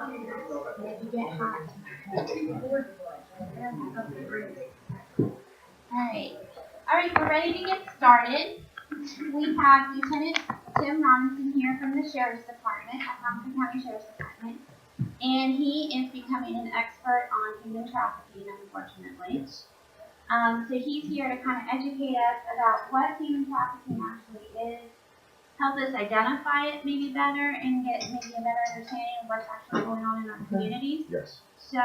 If you get hot. Alright. Alright, we're ready to get started. We have Lieutenant Tim Robinson here from the Sheriff's Department, Hamilton County Sheriff's Department. And he is becoming an expert on human trafficking, unfortunately. So he's here to kind of educate us about what human trafficking actually is, help us identify it maybe better, and get maybe a better understanding of what's actually going on in our communities. Yes. So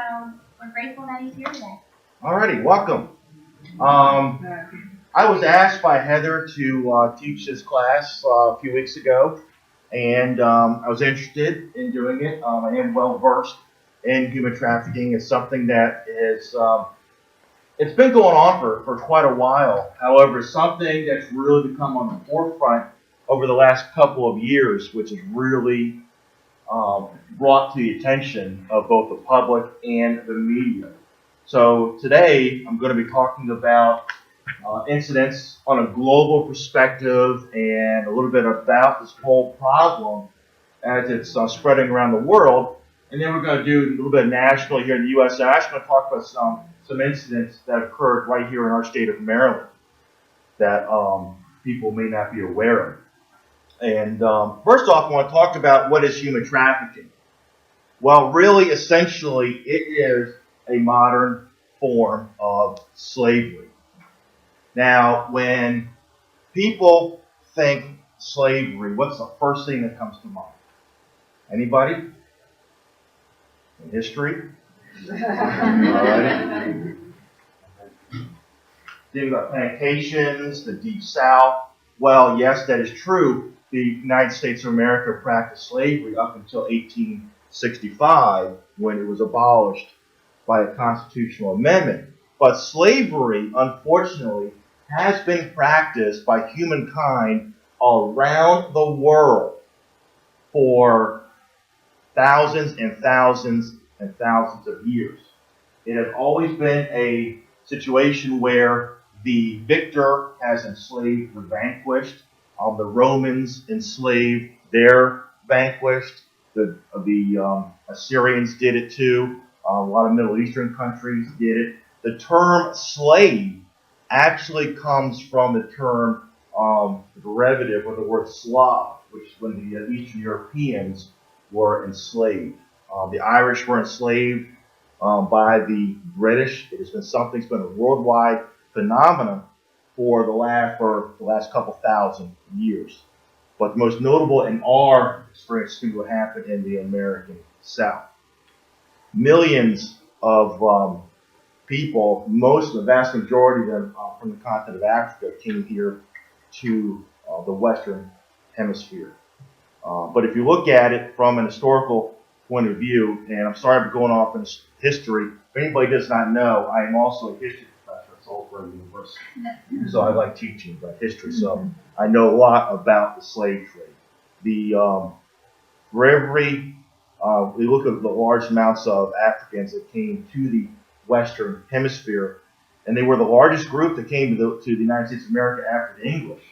we're grateful that he's here today. Alrighty, welcome. I was asked by Heather to teach this class a few weeks ago, and I was interested in doing it. I am well versed in human trafficking. It's something that is it's been going on for quite a while. However, something that's really become on the forefront over the last couple of years, which has really brought to the attention of both the public and the media. So today I'm going to be talking about incidents on a global perspective and a little bit about this whole problem as it's spreading around the world. And then we're going to do a little bit nationally here in the U.S. I'm actually going to talk about some incidents that occurred right here in our state of Maryland that people may not be aware of. And first off, I want to talk about what is human trafficking. Well, really, essentially, it is a modern form of slavery. Now, when people think slavery, what's the first thing that comes to mind? Anybody? In history? Alright. Think about plantations, the Deep South. Well, yes, that is true. The United States of America practiced slavery up until 1865, when it was abolished by a constitutional amendment. But slavery, unfortunately, has been practiced by humankind around the world for thousands and thousands and thousands of years. It has always been a situation where the victor has enslaved the vanquished. The Romans enslaved their vanquished. The Assyrians did it too. A lot of Middle Eastern countries did it. The term slave actually comes from the term derivative of the word Slav, which is when the Eastern Europeans were enslaved. The Irish were enslaved by the British. It has been something that's been a worldwide phenomenon for the last couple thousand years. But the most notable in our experience is what happened in the American South. Millions of people, the vast majority of them from the continent of Africa, came here to the Western Hemisphere. But if you look at it from an historical point of view, and I'm sorry for going off in history, if anybody does not know, I am also a history professor at Salisbury University. So I like teaching about history, so I know a lot about the slave trade. For every we look at the large amounts of Africans that came to the Western Hemisphere, and they were the largest group that came to the United States of America after the English.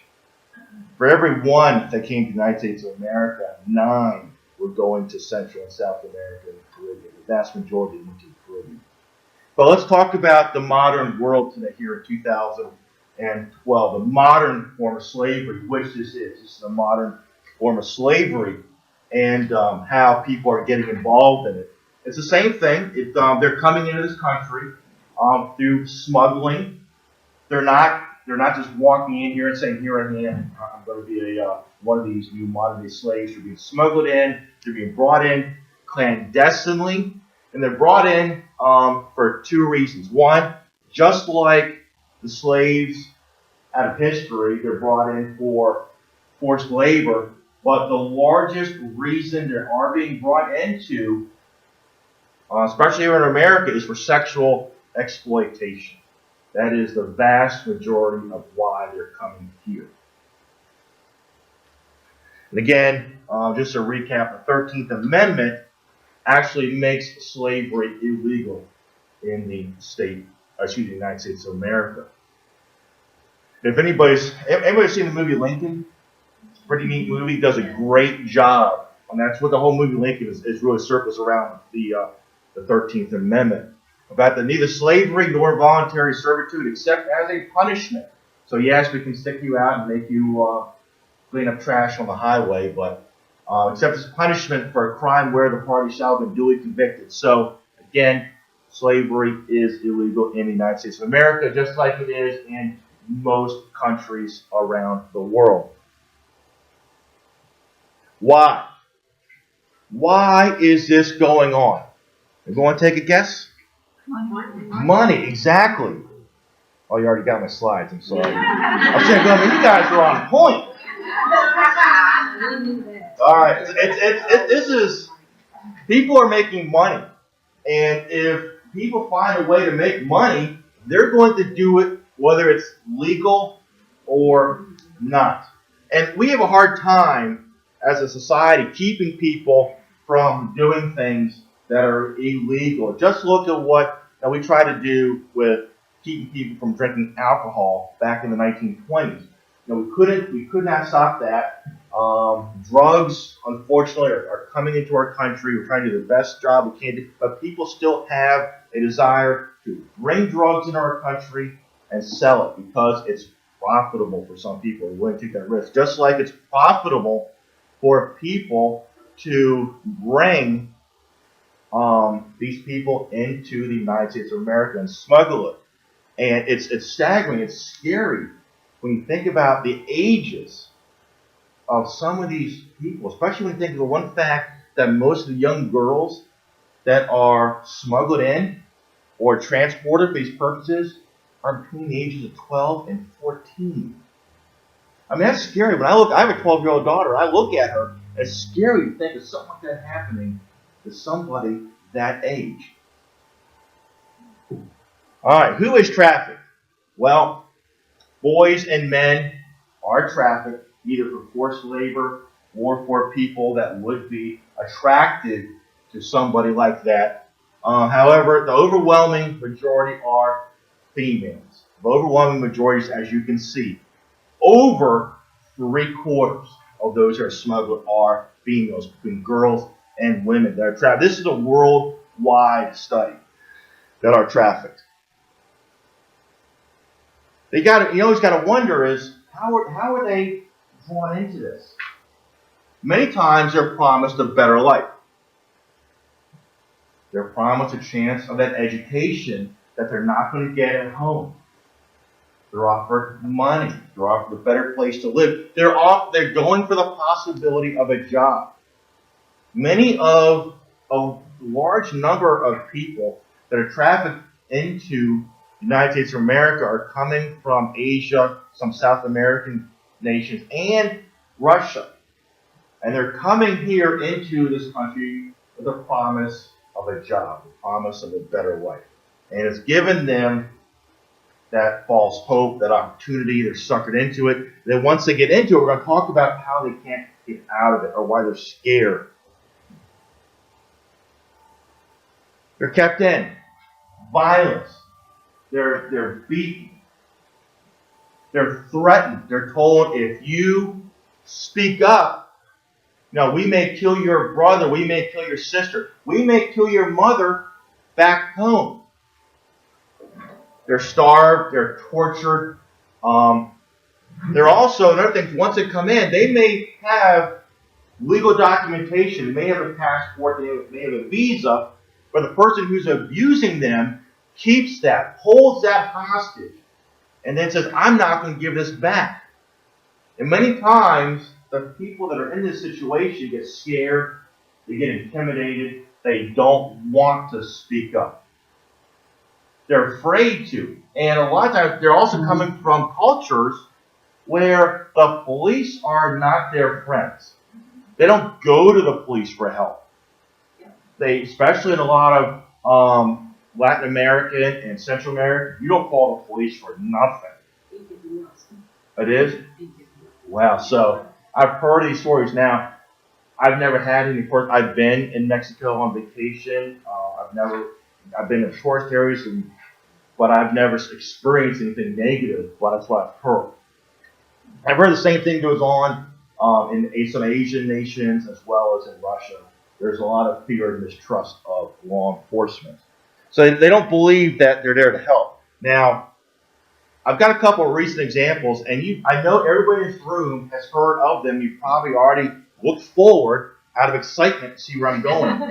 For every one that came to the United States of America, 9 were going to Central and South America and the Caribbean. The vast majority went to the Caribbean. But let's talk about the modern world today here in 2012. The modern form of slavery, which this is. This is a modern form of slavery, and how people are getting involved in it. It's the same thing. They're coming into this country through smuggling. They're not just walking in here and saying, "Here I am. I'm going to be one of these new modern-day slaves." They're being smuggled in. They're being brought in clandestinely, and they're brought in for 2 reasons. One, just like the slaves out of history, they're brought in for forced labor. But the largest reason they are being brought into, especially here in America, is for sexual exploitation. That is the vast majority of why they're coming here. And again, just to recap, the 13th Amendment actually makes slavery illegal in the United States of America. If anybody seen the movie Lincoln? Pretty neat movie. Does a great job And that's what the whole movie Lincoln is really circles around the 13th Amendment. About that neither slavery nor voluntary servitude except as a punishment. So yes, we can stick you out and make you clean up trash on the highway, but except as punishment for a crime where the party shall have been duly convicted. So again, slavery is illegal in the United States of America, just like it is in most countries around the world. Why? Why is this going on? Everyone take a guess? Money, exactly. Oh, you already got my slides. I'm sorry. I'm saying, you guys are on point. All right, this is people are making money, and if people find a way to make money, they're going to do it whether it's legal or not. And we have a hard time as a society keeping people from doing things that are illegal. Just look at what we tried to do with keeping people from drinking alcohol back in the 1920s. We could not stop that. Drugs, unfortunately, are coming into our country. We're trying to do the best job we can do, but people still have a desire to bring drugs into our country and sell it because it's profitable for some people. They're willing to take that risk. Just like it's profitable for people to bring these people into the United States of America and smuggle it. And it's staggering. It's scary when you think about the ages of some of these people, especially when you think of the one fact that most of the young girls that are smuggled in or transported for these purposes are between the ages of 12 and 14. I mean, that's scary. When I have a 12-year-old daughter. I look at her, and it's scary to think of something like that happening to somebody that age. All right, who is trafficked? Well, boys and men are trafficked either for forced labor or for people that would be attracted to somebody like that. However, the overwhelming majority are females. The overwhelming majority, as you can see, over 3/4 of those who are smuggled are females, between girls and women that are trafficked. This is a worldwide study that are trafficked. You always got to wonder is how are they drawn into this? Many times they're promised a better life. They're promised a chance of that education that they're not going to get at home. They're offered money. They're offered a better place to live. They're going for the possibility of a job. Many of a large number of people that are trafficked into the United States of America are coming from Asia, some South American nations, and Russia. And they're coming here into this country with a promise of a job, the promise of a better life. And it's given them that false hope, that opportunity. They're suckered into it. Then once they get into it, we're going to talk about how they can't get out of it or why they're scared. They're kept in. Violence. They're beaten. They're threatened. They're told if you speak up, we may kill your brother, we may kill your sister, we may kill your mother back home. They're starved, they're tortured. They're also, another thing, once they come in, they may have legal documentation, they may have a passport, they may have a visa, but the person who's abusing them keeps that, holds that hostage, and then says, I'm not going to give this back. And many times, the people that are in this situation get scared, they get intimidated, they don't want to speak up. They're afraid to. And a lot of times, they're also coming from cultures where the police are not their friends. They don't go to the police for help. They, especially in a lot of Latin American and Central America, you don't call the police for nothing. It is? Wow. So I've heard these stories. Now, I've never had any. Of course, I've been in Mexico on vacation. I've been in tourist areas, but I've never experienced anything negative. But that's what I've heard. I've heard the same thing goes on in some Asian nations as well as in Russia. There's a lot of fear and mistrust of law enforcement. So they don't believe that they're there to help. Now, I've got a couple of recent examples, and I know everybody in this room has heard of them. You've probably already looked forward out of excitement to see where I'm going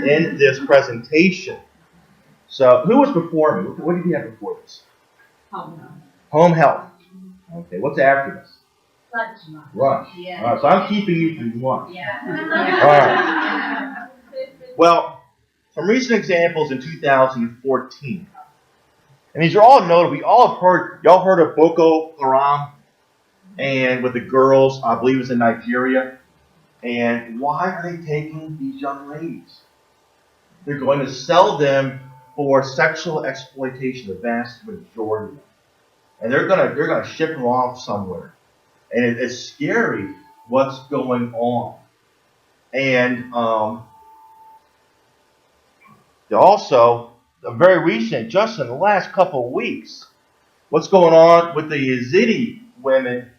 in this presentation. So, who was before me? What did you have before this? Home health. Okay, what's after this? Lunch. Yeah. All right, so I'm keeping you from lunch. Yeah. All right. Well, some recent examples in 2014. And these are all notable. Y'all heard of Boko Haram, and with the girls, I believe it was in Nigeria. And why are they taking these young ladies? They're going to sell them for sexual exploitation, the vast majority of them. And they're gonna ship them off somewhere. And it's scary what's going on. And also, very recent, just in the last couple of weeks, what's going on with the Yazidi women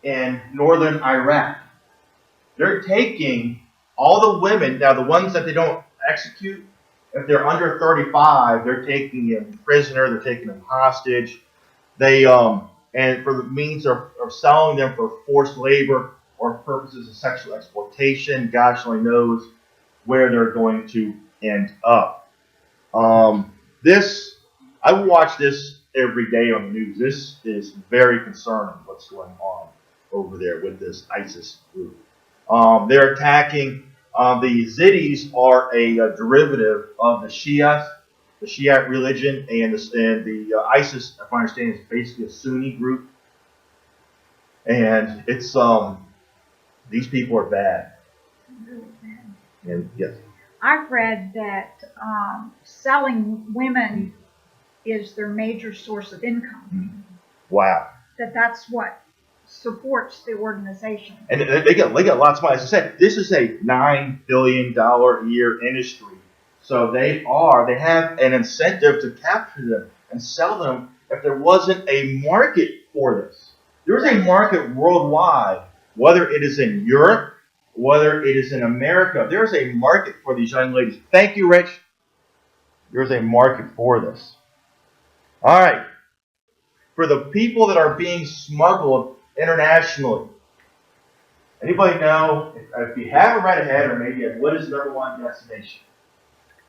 in northern Iraq. They're taking all the women, now the ones that they don't execute, if they're under 35, they're taking them prisoner, they're taking them hostage. They and for the means of selling them for forced labor or purposes of sexual exploitation. Gosh only knows where they're going to end up. I watch this every day on the news. This is very concerning what's going on over there with this ISIS group. They're attacking. The Yazidis are a derivative of the Shiite religion, and the ISIS, if I understand, is basically a Sunni group. And it's these people are bad. And yes. I've read that selling women is their major source of income. Wow. That's what supports the organization. And they get lots of money. As I said, this is a $9 billion a year industry. So they have an incentive to capture them and sell them if there wasn't a market for this. There is a market worldwide, whether it is in Europe, whether it is in America. There is a market for these young ladies. Thank you, Rich. There's a market for this. All right. For the people that are being smuggled internationally, anybody know, if you haven't read ahead, or maybe what is the number one destination?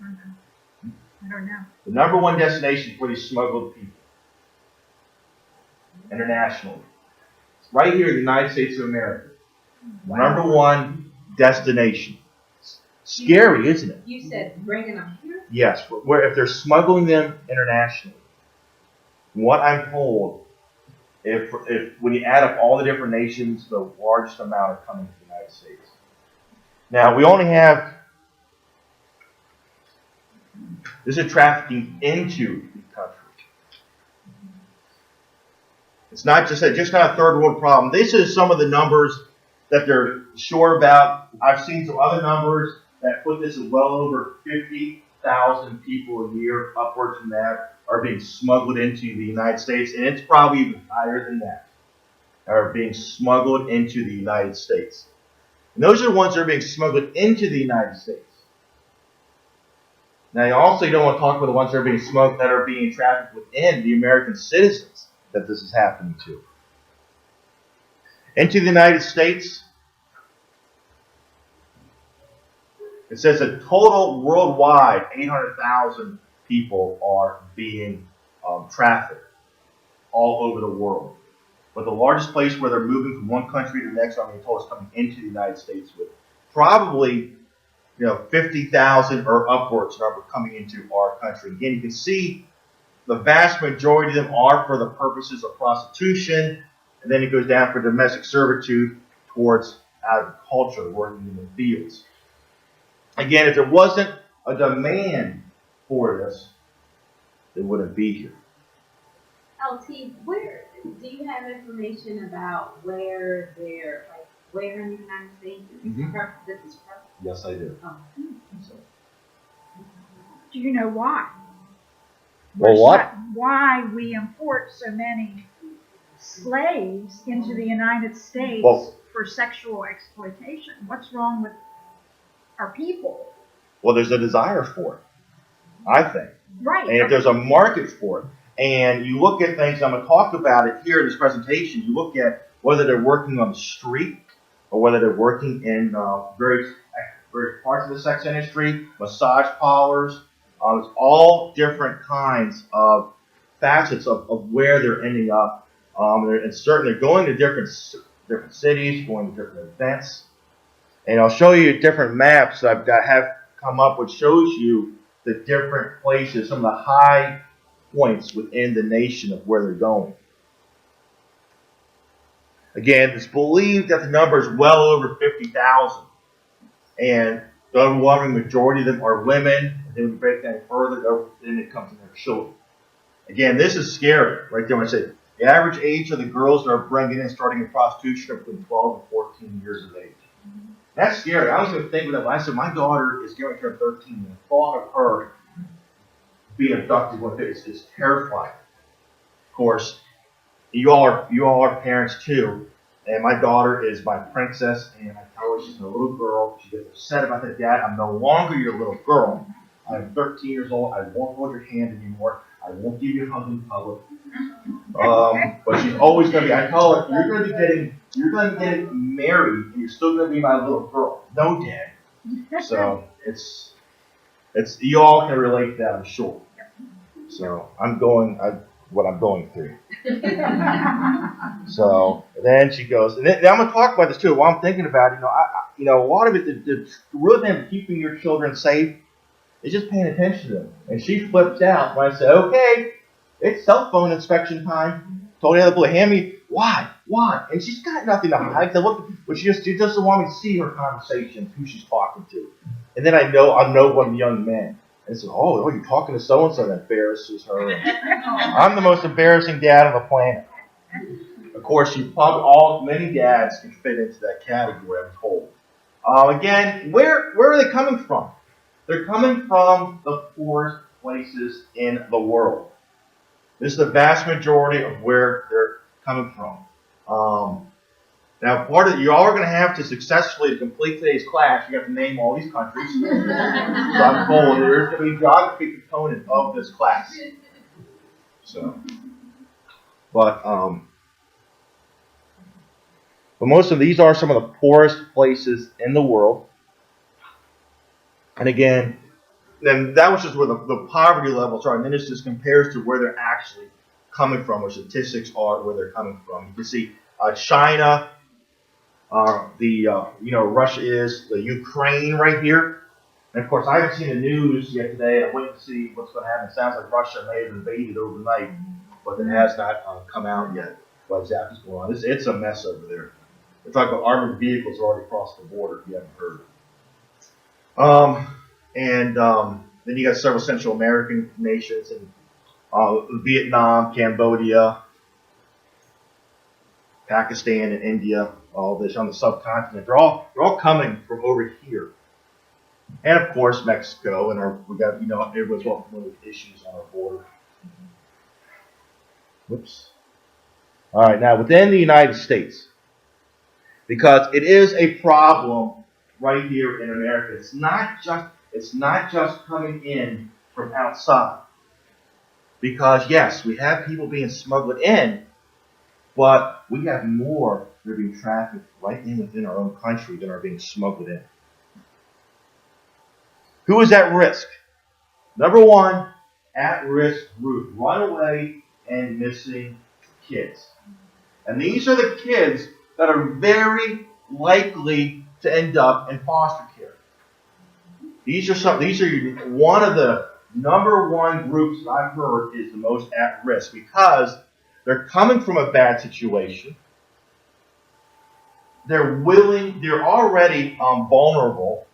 I don't know. The number one destination for these smuggled people internationally. It's right here in the United States of America. Wow. Number one destination. Scary, isn't it? You said bringing them here? Yes, where if they're smuggling them internationally. What I'm told, if when you add up all the different nations, the largest amount are coming to the United States. Now, we only have, this is trafficking into the country. It's not just not a third world problem. This is some of the numbers that they're sure about. I've seen some other numbers that put this at well over 50,000 people a year, upwards from that, are being smuggled into the United States, and it's probably even higher than that, are being smuggled into the United States. And those are the ones that are being smuggled into the United States. Now, you don't want to talk about the ones that are being smuggled, that are being trafficked within the American citizens that this is happening to. Into the United States, it says a total worldwide 800,000 people are being trafficked all over the world. But the largest place where they're moving from one country to the next, I'm being told, is coming into the United States with probably 50,000 or upwards number coming into our country. Again, you can see the vast majority of them are for the purposes of prostitution, and then it goes down for domestic servitude towards agriculture, working in the fields. Again, if there wasn't a demand for this, they wouldn't be here. LT, where do you have information about where they're where in the United States? This is perfect. Yes, I do. Oh. Do you know why? Well, what? Why we import so many slaves into the United States Well, for sexual exploitation. What's wrong with our people? Well, there's a desire for it, I think. Right. And if there's a market for it, and you look at things, I'm going to talk about it here in this presentation, you look at whether they're working on the street or whether they're working in various parts of the sex industry, massage parlors, there's all different kinds of facets of where they're ending up. And certainly they're going to different cities, going to different events. And I'll show you different maps that have come up, which shows you the different places, some of the high points within the nation of where they're going. Again, it's believed that the number is well over 50,000. And the overwhelming majority of them are women. And then when you break that further, then it comes to their children. Again, this is scary right there when I say the average age of the girls that are bringing in starting in prostitution are between 12 and 14 years of age. That's scary. I was going to think of that when I said my daughter is going to turn 13. And the thought of her being abducted with it is terrifying. Of course, you all are parents too. And my daughter is my princess, and I tell her she's a little girl. She gets upset about that. Dad, I'm no longer your little girl. I'm 13 years old. I won't hold your hand anymore. I won't give you a hug in public. But she's always going to be. I tell her, you're going to be getting married, and you're still going to be my little girl. No, Dad. So it's you all can relate to that, I'm sure. So what I'm going through. So then she goes, and then I'm going to talk about this too. While I'm thinking about it, a lot of it, the rhythm keeping your children safe is just paying attention to them. And she flips out when I say, okay, it's cell phone inspection time. Told the other boy, hand me, why? And she's got nothing to hide. But she doesn't want me to see her conversations, who she's talking to. And then I know one of the young men. And so, you're talking to so-and-so that embarrasses her. I'm the most embarrassing dad on the planet. Of course, many dads can fit into that category, I'm told. Again, where are they coming from? They're coming from the poorest places in the world. This is the vast majority of where they're coming from. Now, you all are going to have to successfully complete today's class. You have to name all these countries. So I'm told there's going to be a geography component of this class. So, but most of these are some of the poorest places in the world. And again, then that was just where the poverty levels are, and then it just compares to where they're actually coming from, where statistics are where they're coming from. You can see China. Russia is the Ukraine right here. And of course, I haven't seen the news yet today. I'm waiting to see what's going to happen. It sounds like Russia may have invaded overnight, but it has not come out yet what exactly is going on. It's a mess over there. It's like the armored vehicles already crossed the border, if you haven't heard. Then you got several Central American nations, and Vietnam, Cambodia, Pakistan, and India. All this on the subcontinent. They're all coming from over here, and of course Mexico. And we got everyone's welcome with issues on our border. Whoops. All right, now within the United States, because it is a problem right here in America. It's not just coming in from outside. Because yes, we have people being smuggled in, but we have more that are being trafficked right within our own country than are being smuggled in. Who is at risk? Number one, at-risk group, runaway and missing kids. And these are the kids that are very likely to end up in foster care. These are one of the number one groups that I've heard is the most at risk because they're coming from a bad situation. They're already vulnerable,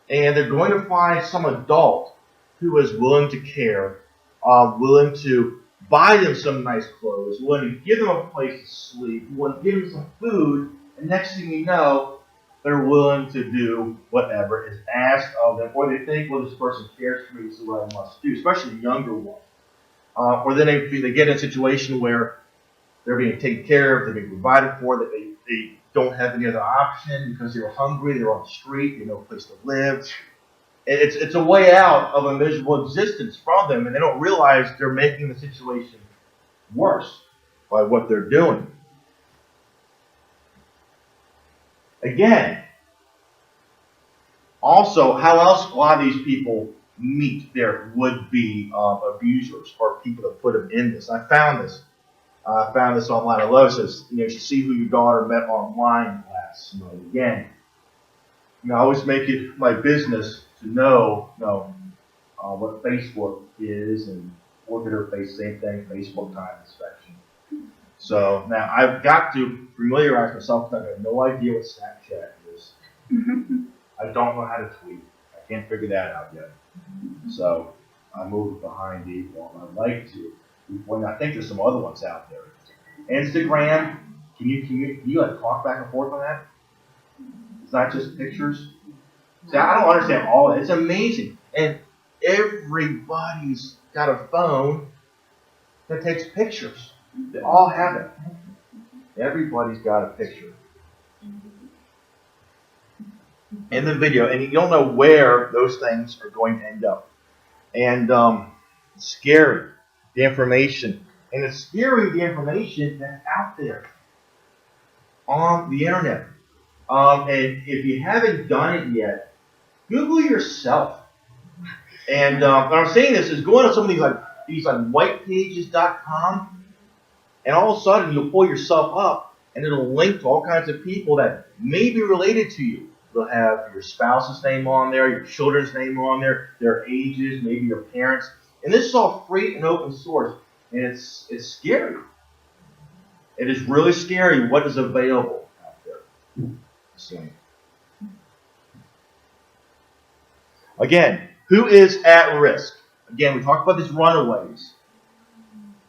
and they're going to find some adult who is willing to care, willing to buy them some nice clothes, willing to give them a place to sleep, willing to give them some food, and next thing you know, they're willing to do whatever is asked of them, or they think, well, this person cares for me, this is what I must do, especially the younger ones. Or then they get in a situation where they're being taken care of, they're being provided for, that don't have any other option because they were hungry, they were on the street, they had no place to live. It's a way out of a miserable existence from them, and they don't realize they're making the situation worse by what they're doing. Again, also, how else a lot of these people meet their would-be abusers or people that put them in this? I found this. I found this online. I love it. It says, you should see who your daughter met online last night. Again, I always make it my business to know what Facebook is and look at her face. Same thing, Facebook time inspection. So now I've got to familiarize myself because I have no idea what Snapchat is. I don't know how to tweet. I can't figure that out yet. So I moved behind the eight ball. I'd like to. When I think there's some other ones out there. Instagram, can you like talk back and forth on that? It's not just pictures. See, I don't understand all of it. It's amazing. And everybody's got a phone that takes pictures. They all have it. Everybody's got a picture. In the video, and you don't know where those things are going to end up. And it's scary, the information. And it's scary, the information that's out there on the internet. And if you haven't done it yet, Google yourself. And what I'm saying this is going to some of these whitepages.com, and all of a sudden you'll pull yourself up, and it'll link to all kinds of people that may be related to you. It'll have your spouse's name on there, your children's name on there, their ages, maybe your parents. And this is all free and open source. And it's scary. It is really scary what is available out there. So, again, who is at risk? Again, we talked about these runaways.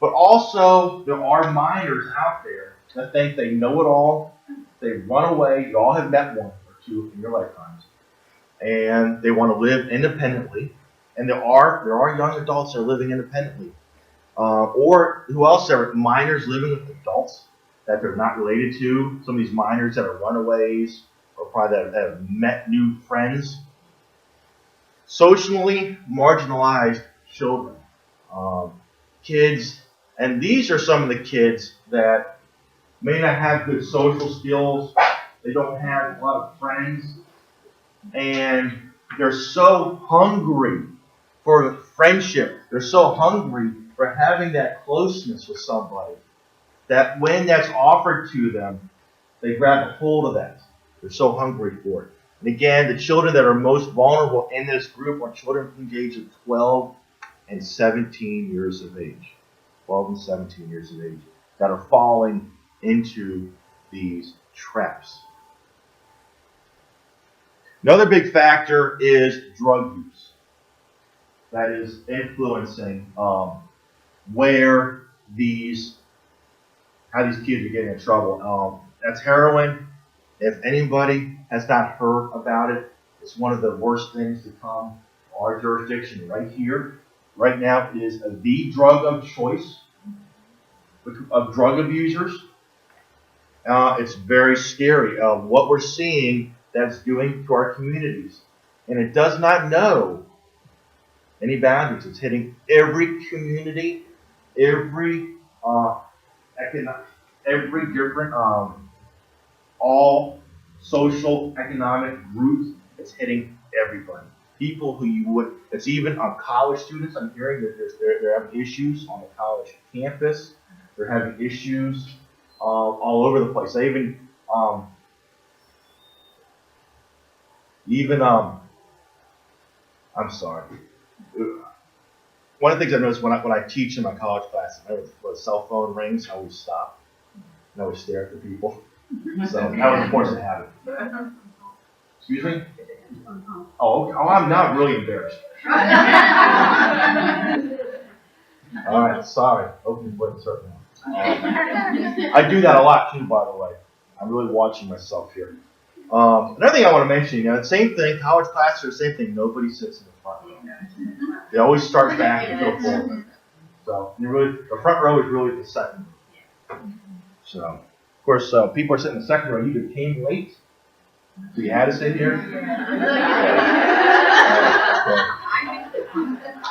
But also, there are minors out there that think they know it all. They run away. You all have met one or two in your lifetimes. And they want to live independently. And there are young adults that are living independently. Or who else are minors living with adults that they're not related to. Some of these minors that are runaways or probably that have met new friends. Socially marginalized children. Kids. And these are some of the kids that may not have good social skills. They don't have a lot of friends. And they're so hungry for friendship. They're so hungry for having that closeness with somebody that when that's offered to them, they grab a hold of that. They're so hungry for it. And again, the children that are most vulnerable in this group are children from the age of 12 and 17 years of age. 12 and 17 years of age that are falling into these traps. Another big factor is drug use. That is influencing how these kids are getting in trouble. That's heroin. If anybody has not heard about it, it's one of the worst things to come to our jurisdiction right here. Right now, it is the drug of choice of drug abusers. It's very scary what we're seeing that's doing to our communities. And it does not know any boundaries. It's hitting every community, every different, all social, economic groups. It's hitting everybody. People who you would, it's even college students. I'm hearing that they're having issues on the college campus. They're having issues all over the place. I'm sorry. One of the things I noticed when I teach in my college classes, when the cell phone rings, I always stop and I always stare at the people. So that was a force of habit. Excuse me? Oh, okay. Oh, I'm not really embarrassed. All right, sorry. Hopefully you wouldn't hurt now. I do that a lot too, by the way. I'm really watching myself here. Another thing I want to mention, the same thing, college classes are the same thing. Nobody sits in the front row. They always start back and go forward. So the front row is really the second. So Of course, people are sitting in the second row. You either came late, so you had to sit here.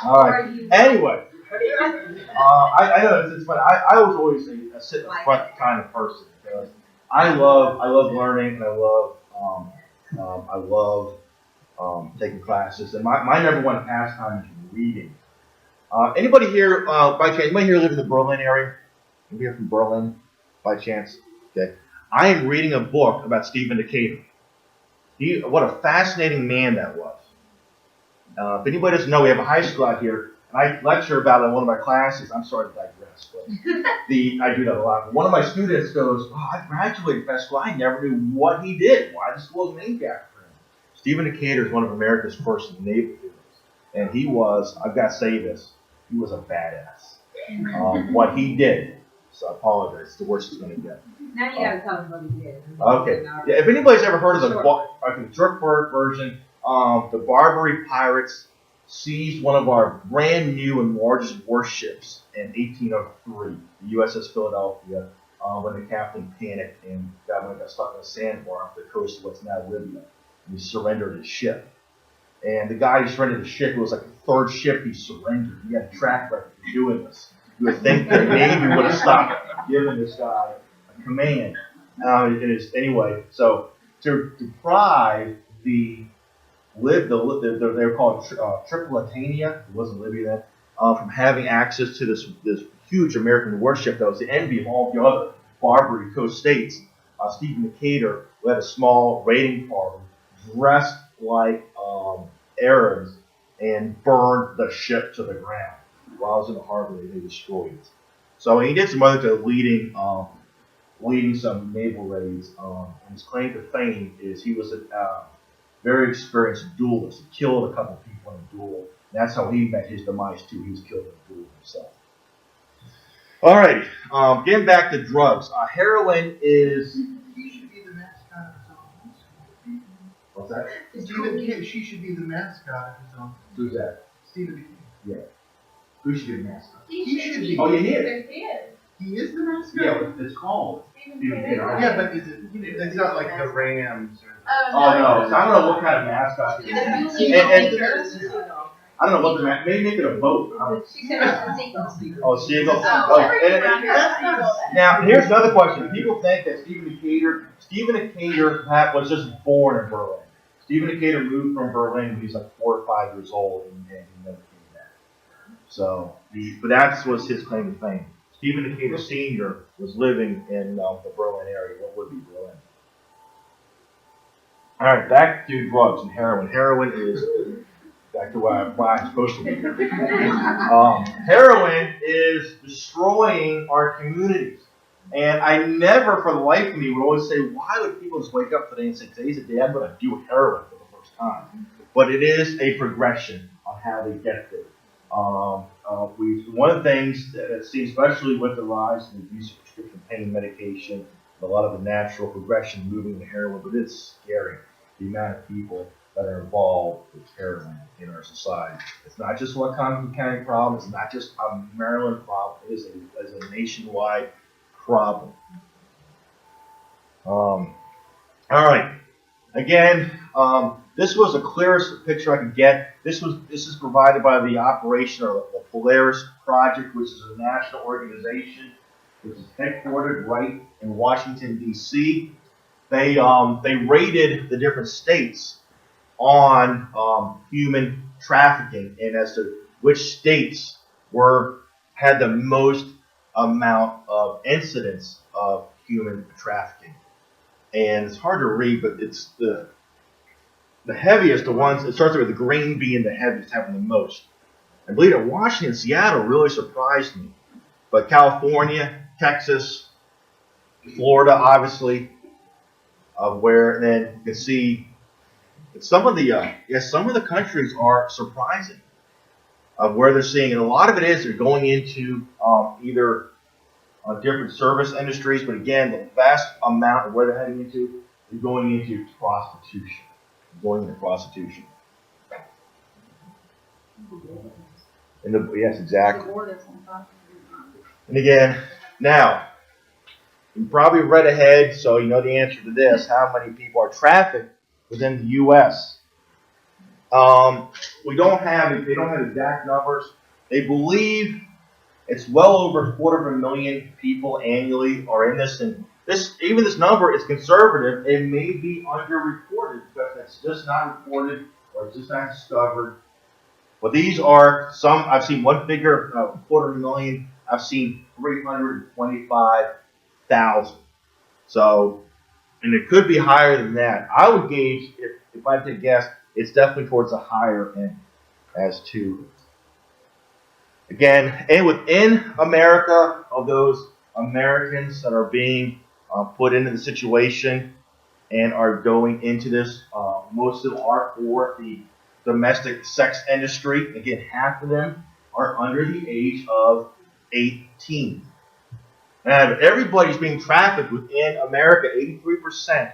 All right. Anyway, I know it's funny. I was always a sit in the front kind of person because I love learning and I love taking classes. And my number one pastime is reading. Anybody here by chance? Anybody here live in the Berlin area? Anybody here from Berlin by chance? Okay. I am reading a book about Stephen Decatur. What a fascinating man that was. If anybody doesn't know, we have a high school out here, and I lecture about it in one of my classes. I'm sorry to digress, but I do that a lot. One of my students goes, "Oh, I graduated from that school. I never knew what he did. Why the school was named after him." Stephen Decatur is one of America's first naval heroes, and he was. I've got to say this. He was a badass. What he did. So I apologize. It's the worst it's going to get. Now you gotta tell us what he did. Okay. Yeah, if anybody's ever heard of the short version, the Barbary pirates seized one of our brand new and largest warships in 1803, the USS Philadelphia, when the captain panicked and got stuck in a sandbar off the coast of what's now Libya. And he surrendered his ship. And the guy who surrendered the ship, it was like the third ship he surrendered. He had a track record for doing this. You would think the Navy would have stopped giving this guy a command. Anyway, so to deprive they're called Tripolitania, it wasn't Libya then, from having access to this huge American warship that was the envy of all the other Barbary coast states. Stephen Decatur led a small raiding party dressed like Arabs and burned the ship to the ground. While I was in the harbor, they destroyed it. So he did some other leading some naval raids. And his claim to fame is he was a very experienced duelist. He killed a couple people in a duel. And that's how he met his demise too. He was killed in a duel himself. All right, getting back to drugs. Heroin is. He should be the mascot of his own school. What's that? She should be the mascot of his own. Who's that? Stephen King. Yeah. Who should be the mascot? He should be. Oh, you hear it? He is the mascot. Yeah, but it's called. Yeah, but is it? It's not like the Rams or. Oh no, so I don't know what kind of mascot it is. I don't know what the mascot. Maybe make it a boat. She said it's a seagull. Oh, seagull. Oh, Now here's another question. People think that Stephen Decatur was just born in Berlin. Stephen Decatur moved from Berlin when he was like 4 or 5 years old, and he never came back. So, but that was his claim to fame. Stephen Decatur Sr. was living in the Berlin area, what would be Berlin. All right, back to drugs and heroin. Heroin is back to why I'm supposed to be. Heroin is destroying our communities. And I never, for the life of me, would always say, why would people just wake up today and say, today's the day I'm going to do heroin for the first time? But it is a progression on how they get there. One of the things that seems, especially with the rise in the use of prescription pain medication, a lot of the natural progression moving to heroin, but it's scary, the amount of people that are involved with heroin in our society. It's not just a Lecompton County problem. It's not just a Maryland problem. It is a nationwide problem. All right. Again, this was the clearest picture I could get. This is provided by the operation or the Polaris Project, which is a national organization which is headquartered right in Washington D.C. They rated the different states on human trafficking and as to which states had the most amount of incidents of human trafficking. And it's hard to read, but it's the heaviest, the ones, it starts with the green being the heaviest, having the most. I believe that Washington and Seattle really surprised me. But California, Texas, Florida, obviously, where then you can see that some of the countries are surprising of where they're seeing, and a lot of it is they're going into either different service industries, but again, the vast amount of where they're heading into is going into prostitution. Yes, exactly. And again, now, You probably read ahead, so you know the answer to this. How many people are trafficked within the U.S.? They don't have exact numbers. They believe it's well over 250,000 people annually are in this, and even this number is conservative. It may be underreported because it's just not reported or it's just not discovered. But these are some. I've seen one figure of 250,000. I've seen 325,000. So, and it could be higher than that. I would gauge, if I had to guess, it's definitely towards the higher end as to. Again, and within America, of those Americans that are being put into the situation and are going into this, most of them are for the domestic sex industry. Again, half of them are under the age of 18. And everybody's being trafficked within America. 83%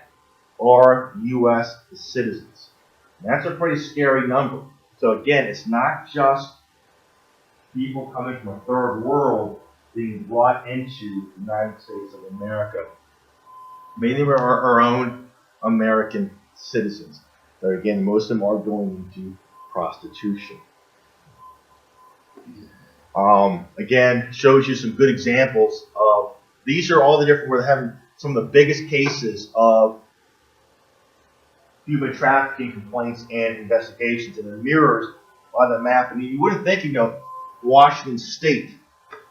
are U.S. citizens. And that's a pretty scary number. So again, it's not just people coming from a third world being brought into the United States of America. Many of them are our own American citizens. But again, most of them are going into prostitution. Again, shows you some good examples of, these are all the different, we're having some of the biggest cases of human trafficking complaints and investigations, and it mirrors on the map. And you wouldn't think, Washington State,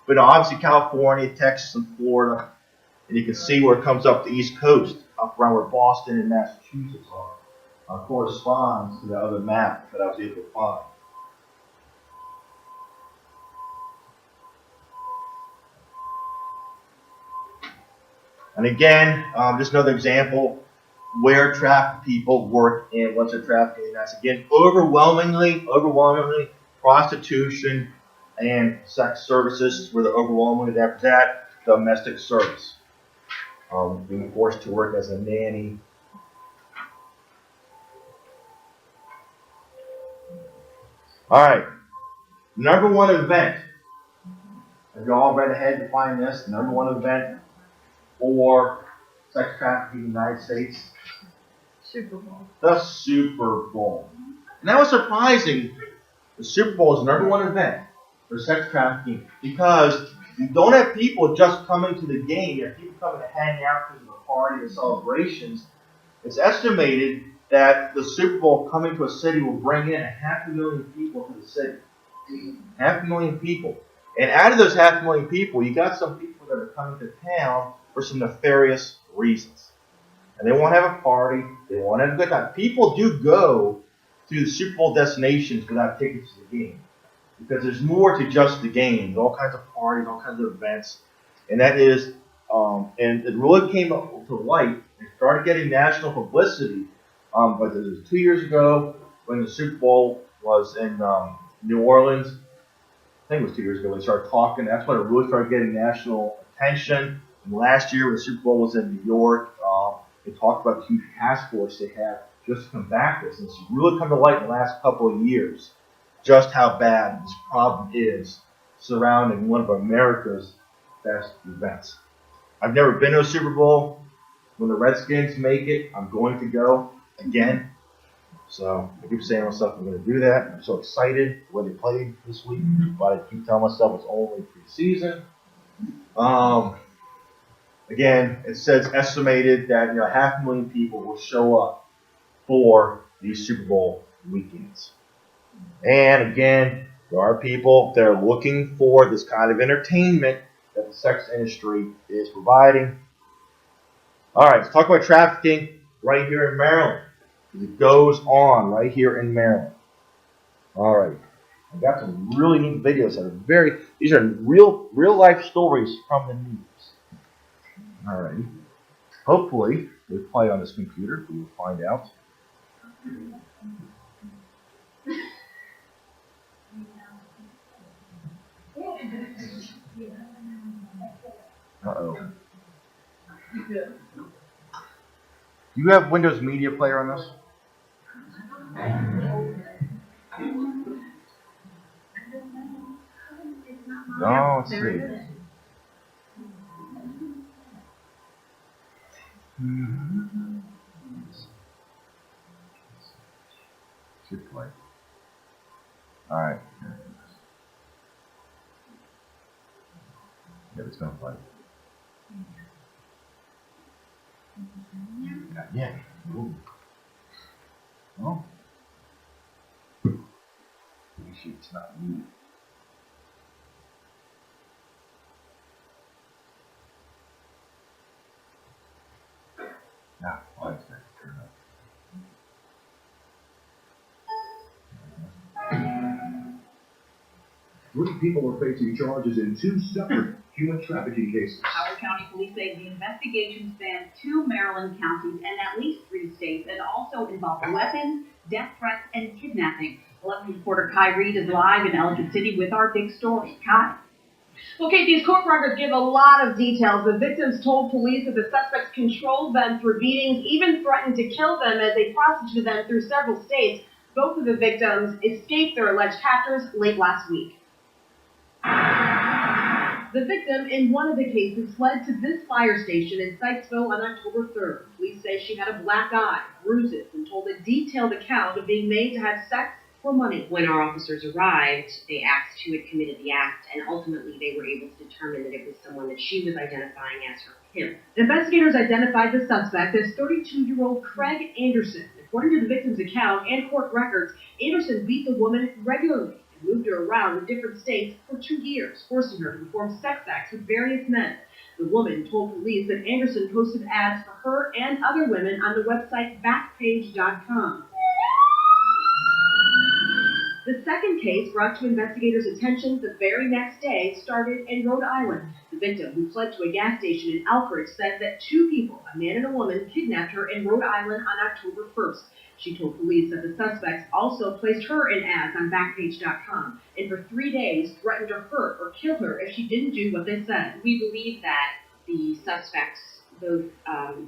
but obviously California, Texas, and Florida, and you can see where it comes up the East Coast, up around where Boston and Massachusetts are, corresponds to the other map that I was able to find. And again, just another example where trafficked people work and what's a trafficking. That's again overwhelmingly prostitution and sex services were the overwhelming. After that, domestic service, being forced to work as a nanny. All right, number one event. Have you all read ahead to find this? The number one event for sex trafficking in the United States? Super Bowl. The Super Bowl. And that was surprising. The Super Bowl is the number one event for sex trafficking because you don't have people just coming to the game. You have people coming to hang out to the party and celebrations. It's estimated that the Super Bowl coming to a city will bring in 500,000 people to the city. 500,000 people. And out of those 500,000 people, you got some people that are coming to town for some nefarious reasons. And they want to have a party. They want to have a good time. People do go to the Super Bowl destinations without tickets to the game. Because there's more to just the game. There's all kinds of parties, all kinds of events. And that is, and it really came up to light and started getting national publicity. But it was 2 years ago when the Super Bowl was in New Orleans. I think it was 2 years ago when they started talking. That's when it really started getting national attention. And last year when the Super Bowl was in New York, they talked about the huge task force they have just to combat this. And it's really come to light in the last couple of years just how bad this problem is surrounding one of America's best events. I've never been to a Super Bowl. When the Redskins make it, I'm going to go again. So I keep saying to myself I'm going to do that. I'm so excited when they played this week, but I keep telling myself it's only preseason. Again, it says estimated that 500,000 people will show up for these Super Bowl weekends. And again, there are people that are looking for this kind of entertainment that the sex industry is providing. All right, let's talk about trafficking right here in Maryland. It goes on right here in Maryland. All right, I got some really neat videos that are these are real life stories from the news. All right, hopefully they play on this computer. We will find out. Uh-oh. Do you have Windows Media Player on this? No, let's see. All right. Yeah, it's gonna play. Not yet. Ooh. Oh. It's not muted. Now, why is that turned up? Three people are facing charges in two separate human trafficking cases. Howard County Police say the investigation spanned 2 Maryland counties and at least 3 states, and also involved weapons, death threats, and kidnapping. 11 reporter Kai Reed is live in Ellicott City with our big story. Kai. Okay, these court records give a lot of details. The victims told police that the suspects controlled them through beatings, even threatened to kill them as they prostituted them through several states. Both of the victims escaped their alleged captors late last week. The victim in one of the cases fled to this fire station in Sykesville on October 3rd. Police say she had a black eye, bruises, and told a detailed account of being made to have sex for money. When our officers arrived, they asked who had committed the act, and ultimately they were able to determine that it was someone that she was identifying as her pimp. Investigators identified the suspect as 32-year-old Craig Anderson. According to the victim's account and court records, Anderson beat the woman regularly and moved her around in different states for 2 years, forcing her to perform sex acts with various men. The woman told police that Anderson posted ads for her and other women on the website Backpage.com. The second case brought to investigators' attention the very next day started in Rhode Island. The victim, who fled to a gas station in Elkridge, said that 2 people, a man and a woman, kidnapped her in Rhode Island on October 1st. She told police that the suspects also placed her in ads on Backpage.com and for 3 days threatened to hurt or kill her if she didn't do what they said. We believe that the suspects both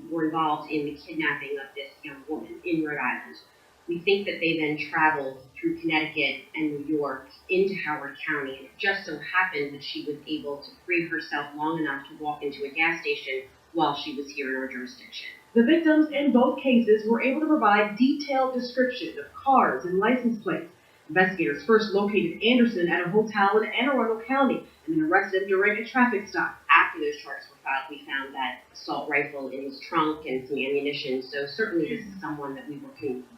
were involved in the kidnapping of this young woman in Rhode Island. We think that they then traveled through Connecticut and New York into Howard County, and it just so happened that she was able to free herself long enough to walk into a gas station while she was here in our jurisdiction. The victims in both cases were able to provide detailed descriptions of cars and license plates. Investigators first located Anderson at a hotel in Anne Arundel County and then arrested him during a traffic stop. After those charges were filed, we found that assault rifle in his trunk and some ammunition, so certainly this is someone that we were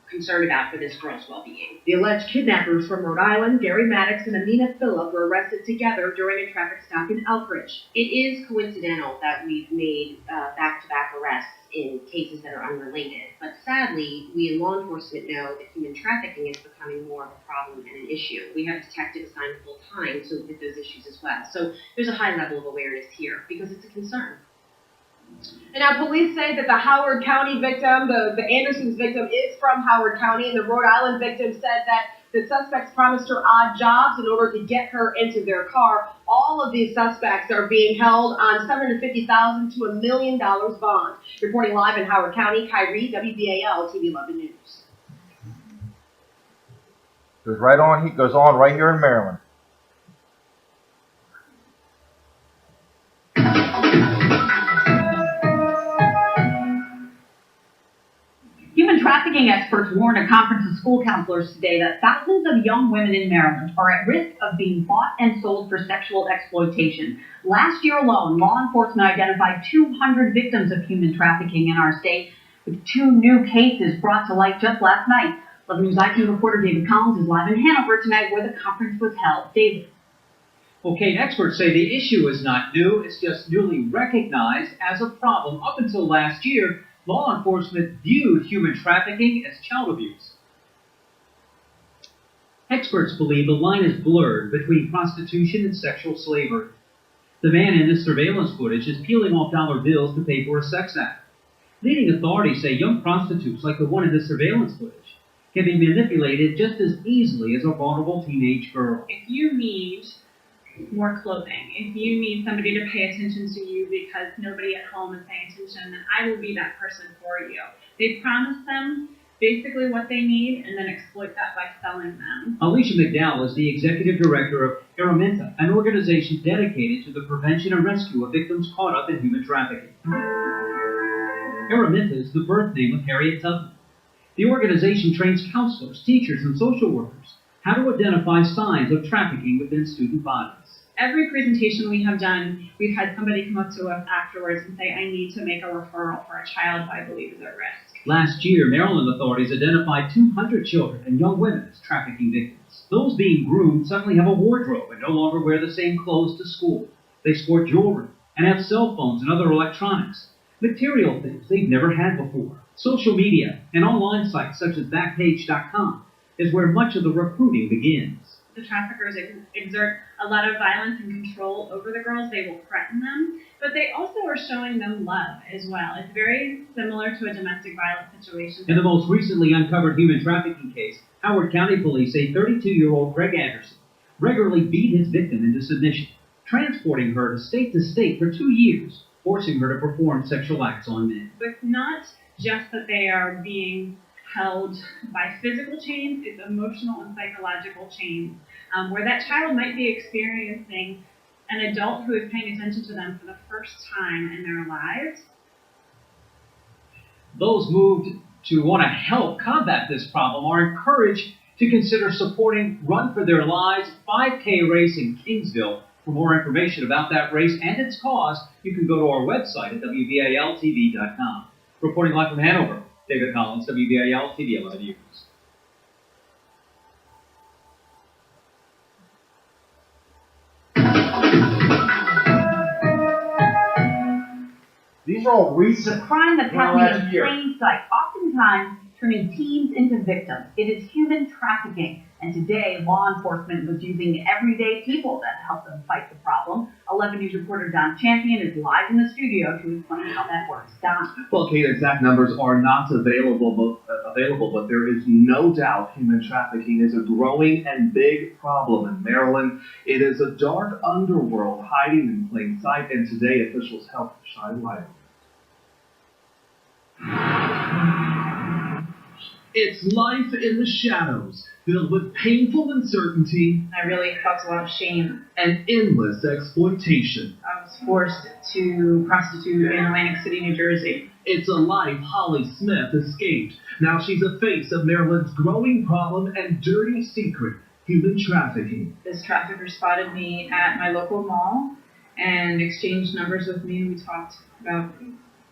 concerned about for this girl's well-being. The alleged kidnappers from Rhode Island, Gary Maddox and Amina Phillip, were arrested together during a traffic stop in Elkridge. It is coincidental that we've made back-to-back arrests in cases that are unrelated, but sadly, we in law enforcement know that human trafficking is becoming more of a problem and an issue. We have detectives assigned full-time to look at those issues as well. So there's a high level of awareness here because it's a concern. And now police say that the Howard County victim, the Anderson's victim, is from Howard County, and the Rhode Island victim said that the suspects promised her odd jobs in order to get her into their car. All of these suspects are being held on $750,000 to $1 million bond. Reporting live in Howard County, Kai Reed, WBAL TV 11 News. Goes on right here in Maryland. Human trafficking experts warn a conference of school counselors today that thousands of young women in Maryland are at risk of being bought and sold for sexual exploitation. Last year alone, law enforcement identified 200 victims of human trafficking in our state, with 2 new cases brought to light just last night. 11 News IT reporter David Collins is live in Hanover tonight where the conference was held. David. Okay, experts say the issue is not new, it's just newly recognized as a problem. Up until last year, law enforcement viewed human trafficking as child abuse. Experts believe the line is blurred between prostitution and sexual slavery. The man in this surveillance footage is peeling off dollar bills to pay for a sex act. Leading authorities say young prostitutes like the one in the surveillance footage can be manipulated just as easily as a vulnerable teenage girl. If you need more clothing, if you need somebody to pay attention to you because nobody at home is paying attention, then I will be that person for you. They promise them basically what they need and then exploit that by selling them. Alicia McDowell is the executive director of Araminta, an organization dedicated to the prevention and rescue of victims caught up in human trafficking. Araminta is the birth name of Harriet Tubman. The organization trains counselors, teachers, and social workers how to identify signs of trafficking within student bodies. Every presentation we have done, we've had somebody come up to us afterwards and say, I need to make a referral for a child who I believe is at risk. Last year, Maryland authorities identified 200 children and young women as trafficking victims. Those being groomed suddenly have a wardrobe and no longer wear the same clothes to school. They sport jewelry and have cell phones and other electronics, material things they've never had before. Social media and online sites such as Backpage.com is where much of the recruiting begins. The traffickers exert a lot of violence and control over the girls. They will threaten them, but they also are showing them love as well. It's very similar to a domestic violence situation. In the most recently uncovered human trafficking case, Howard County Police say 32-year-old Craig Anderson regularly beat his victim into submission, transporting her to state for 2 years, forcing her to perform sexual acts on men. But it's not just that they are being held by physical chains, it's emotional and psychological chains, where that child might be experiencing an adult who is paying attention to them for the first time in their lives. Those moved to want to help combat this problem are encouraged to consider supporting Run for Their Lives 5K race in Kingsville. For more information about that race and its cause, you can go to our website at WBALTV.com. Reporting live from Hanover, David Collins, WBAL TV 11 News. These are all recent. The crime that's in the happening last in year. plain sight, oftentimes turning teens into victims. It is human trafficking. And today, law enforcement was using everyday people to help them fight the problem. 11 News reporter Don Champion is live in the studio to explain how that works. Don. Well, Kate, exact numbers are not available, but there is no doubt human trafficking is a growing and big problem in Maryland. It is a dark underworld hiding in plain sight, and today officials help shine light on it. It's life in the shadows, filled with painful uncertainty I really felt a lot of shame. and endless exploitation. I was forced to prostitute in Atlantic City, New Jersey. It's a life Holly Smith escaped. Now she's a face of Maryland's growing problem and dirty secret, human trafficking. This trafficker spotted me at my local mall and exchanged numbers with me. We talked about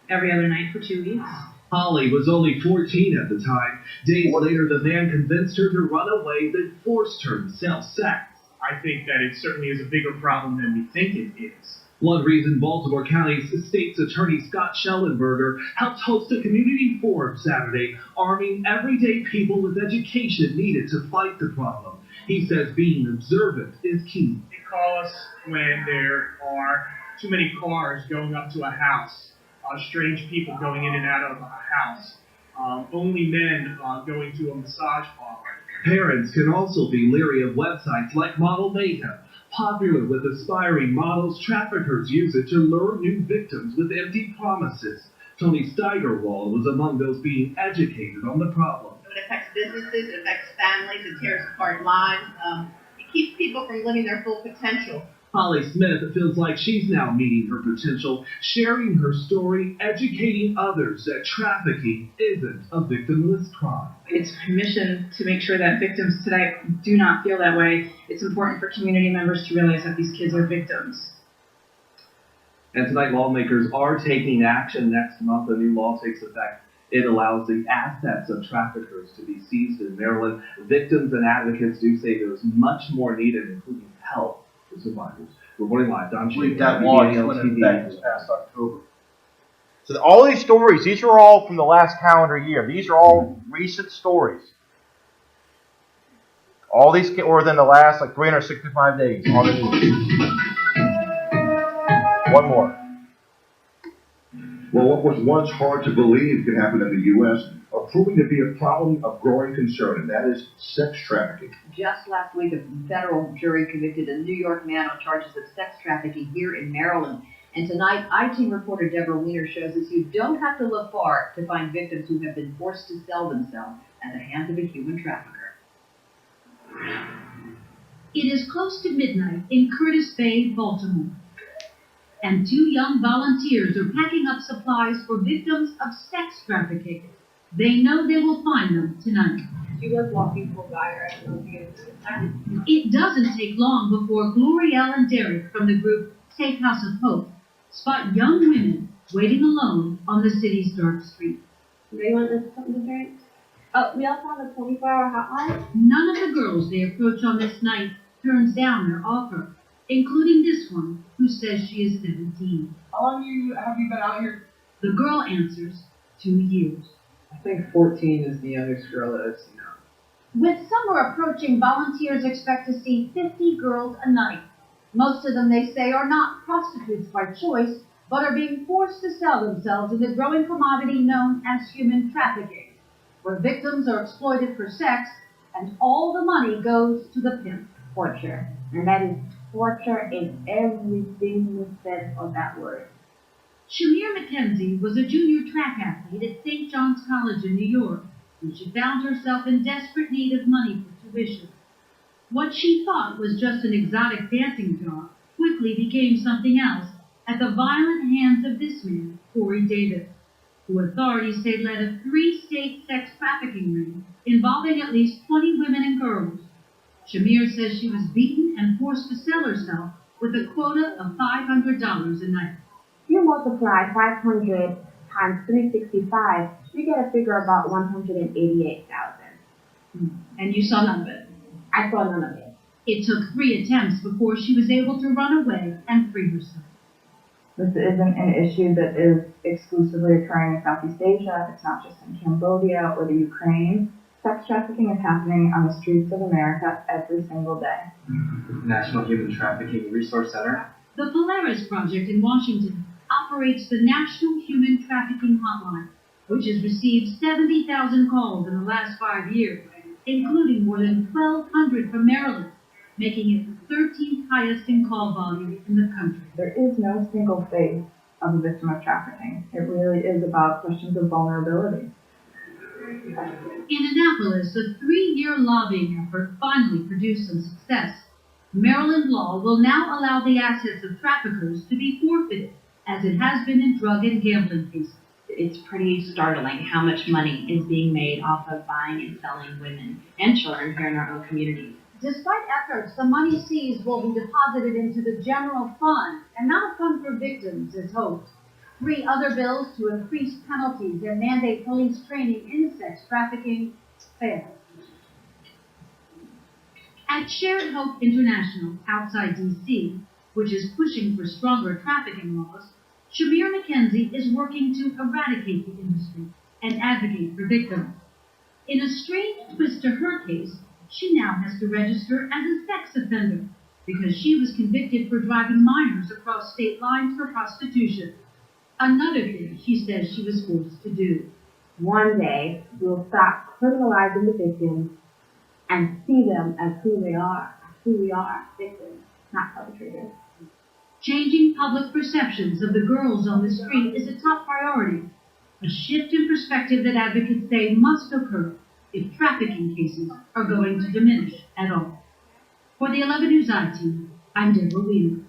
every other night for 2 weeks. Holly was only 14 at the time. Days later, the man convinced her to run away, then forced her to sell sex. I think that it certainly is a bigger problem than we think it is. One reason Baltimore County's State's Attorney Scott Schellenberger helped host a community forum Saturday, arming everyday people with education needed to fight the problem. He says being observant is key. They call us when there are too many cars going up to a house, strange people going in and out of a house, only men going to a massage parlor. Parents can also be leery of websites like Model Mayhem. Popular with aspiring models, traffickers use it to lure new victims with empty promises. Tony Steigerwald was among those being educated on the problem. It affects businesses, it affects families, it tears apart lives. It keeps people from living their full potential. Holly Smith feels like she's now meeting her potential, sharing her story, educating others that trafficking isn't a victimless crime. It's my mission to make sure that victims today do not feel that way. It's important for community members to realize that these kids are victims. And tonight, lawmakers are taking action. Next month, a new law takes effect. It allows the assets of traffickers to be seized in Maryland. Victims and advocates do say there's much more needed, including help for survivors. Reporting live, Don Cheek, That law went into WBAL effect this past October. So all these stories, these are all from the last calendar year. These are all recent stories. All these were within the last 365 days on the news. One more. Well, what was once hard to believe could happen in the U.S. are proving to be a problem of growing concern, and that is sex trafficking. Just last week, a federal jury convicted a New York man on charges of sex trafficking here in Maryland. And tonight, IT reporter Deborah Weiner shows us you don't have to look far to find victims who have been forced to sell themselves at the hands of a human trafficker. It is close to midnight in Curtis Bay, Baltimore, and 2 young volunteers are packing up supplies for victims of sex trafficking. They know they will find them tonight. She was walking full by her. I don't know if you guys It doesn't take long before Glorielle and Derek from the group Safe House of Hope spot young women waiting alone on the city's dark streets. They want something to drink? Oh, we also have a 24-hour hotline. None of the girls they approach on this night turns down their offer, including this one, who says she is 17. How long have you been out here? The girl answers, 2 years. I think 14 is the youngest girl that I've seen out. With summer approaching, volunteers expect to see 50 girls a night. Most of them, they say, are not prostitutes by choice, but are being forced to sell themselves in the growing commodity known as human trafficking, where victims are exploited for sex and all the money goes to the pimp. Torture. And that is torture in every single sense of that word. Shamir McKenzie was a junior track athlete at St. John's College in New York when she found herself in desperate need of money for tuition. What she thought was just an exotic dancing job quickly became something else at the violent hands of this man, Corey Davis, who authorities say led a 3-state sex trafficking ring involving at least 20 women and girls. Shamir says she was beaten and forced to sell herself with a quota of $500 a night. You multiply 500 times 365, you get a figure about 188,000. And you saw none of it. I saw none of it. It took 3 attempts before she was able to run away and free herself. This isn't an issue that is exclusively occurring in Southeast Asia. It's not just in Cambodia or the Ukraine. Sex trafficking is happening on the streets of America every single day. National Human Trafficking Resource Center. The Polaris Project in Washington operates the National Human Trafficking Hotline, which has received 70,000 calls in the last 5 years, including more than 1,200 from Maryland, making it the 13th highest in call volume in the country. There is no single face of a victim of trafficking. It really is about questions of vulnerability. In Annapolis, a 3-year lobbying effort finally produced some success. Maryland law will now allow the assets of traffickers to be forfeited, as it has been in drug and gambling cases. It's pretty startling how much money is being made off of buying and selling women and children here in our own communities. Despite efforts, the money seized will be deposited into the general fund and not a fund for victims, as hoped. 3 other bills to increase penalties and mandate police training in sex trafficking failed. At Shared Hope International, outside D.C., which is pushing for stronger trafficking laws, Shamir McKenzie is working to eradicate the industry and advocate for victims. In a strange twist to her case, she now has to register as a sex offender because she was convicted for driving minors across state lines for prostitution. Another thing she says she was forced to do. One day, we'll stop criminalizing the victims and see them as who they are, victims, not perpetrators. Changing public perceptions of the girls on the street is a top priority, a shift in perspective that advocates say must occur if trafficking cases are going to diminish at all. For the 11 News I team, I'm Deborah Wheeler.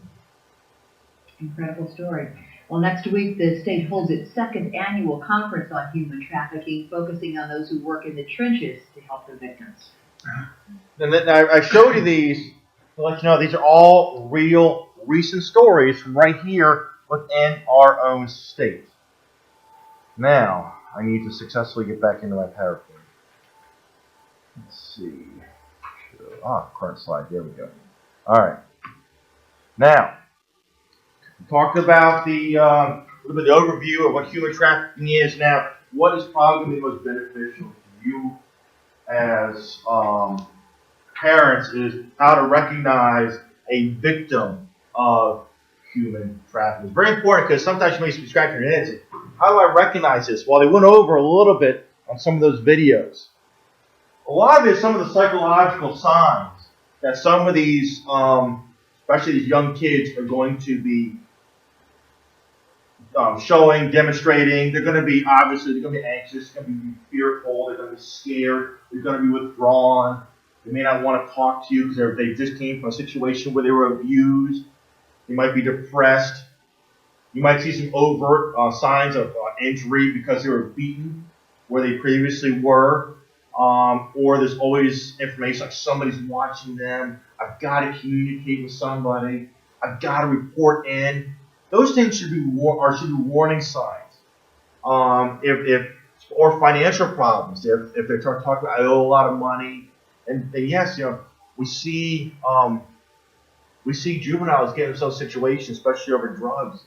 Incredible story. Well, next week, the state holds its 2nd annual conference on human trafficking, focusing on those who work in the trenches to help the victims. And then I showed you these to let you know these are all real, recent stories from right here within our own state. Now, I need to successfully get back into my PowerPoint. Let's see. Current slide. There we go. All right. Now, we talked about the little bit of the overview of what human trafficking is. Now, what is probably the most beneficial to you as parents is how to recognize a victim of human trafficking. It's very important because sometimes you may be scratching your head and say, how do I recognize this? Well, they went over a little bit on some of those videos. A lot of it is some of the psychological signs that some of these, especially these young kids, are going to be showing, demonstrating. They're going to be, obviously, they're going to be anxious, they're going to be fearful, they're going to be scared, they're going to be withdrawn. They may not want to talk to you because they just came from a situation where they were abused. They might be depressed. You might see some overt signs of injury because they were beaten where they previously were. or there's always information like somebody's watching them. I've got to communicate with somebody. I've got to report in. Those things should be warning signs. Or financial problems. If they're talking about I owe a lot of money, and yes, we see juveniles get in those situations, especially over drugs.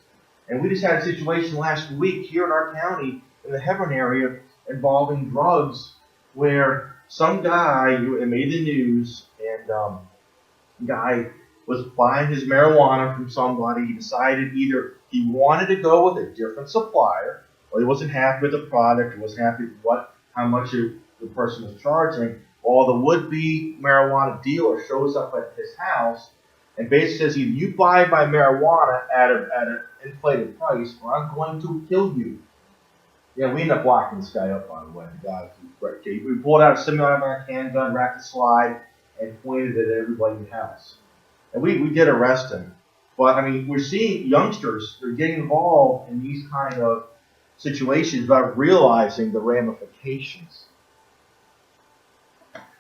And we just had a situation last week here in our county, in the Hebron area, involving drugs, where some guy, it made the news, and guy was buying his marijuana from somebody. He decided either he wanted to go with a different supplier, or he wasn't happy with the product, or wasn't happy with how much the person was charging. Well, the would-be marijuana dealer shows up at his house and basically says, either you buy my marijuana at an inflated price, or I'm going to kill you. Yeah, we ended up locking this guy up, by the way. The guy was great. We pulled out a semi-automatic handgun, racked the slide, and pointed it at everybody in the house. And we did arrest him. But, I mean, we're seeing youngsters, they're getting involved in these kind of situations without realizing the ramifications.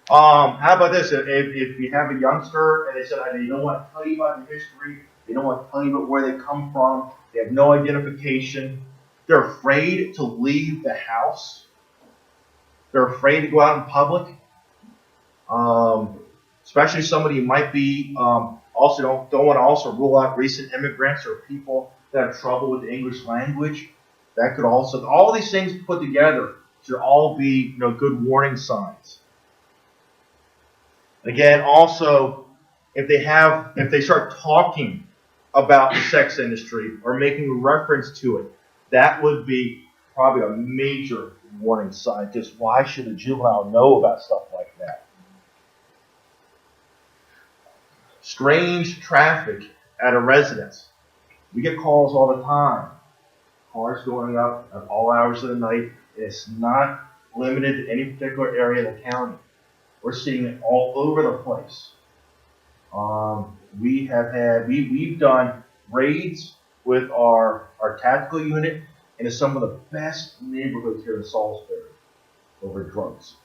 How about this? If you have a youngster and they said, they don't want to tell you about their history, they don't want to tell you about where they come from, they have no identification, they're afraid to leave the house, they're afraid to go out in public, especially somebody who might be, also don't want to also rule out recent immigrants or people that have trouble with the English language. That could also, all these things put together should all be, good warning signs. Again, also, if they start talking about the sex industry or making reference to it, that would be probably a major warning sign. Just why should a juvenile know about stuff like that? Strange traffic at a residence. We get calls all the time. Cars going up at all hours of the night. It's not limited to any particular area of the county. We're seeing it all over the place. We've done raids with our tactical unit into some of the best neighborhoods here in Salisbury over drugs.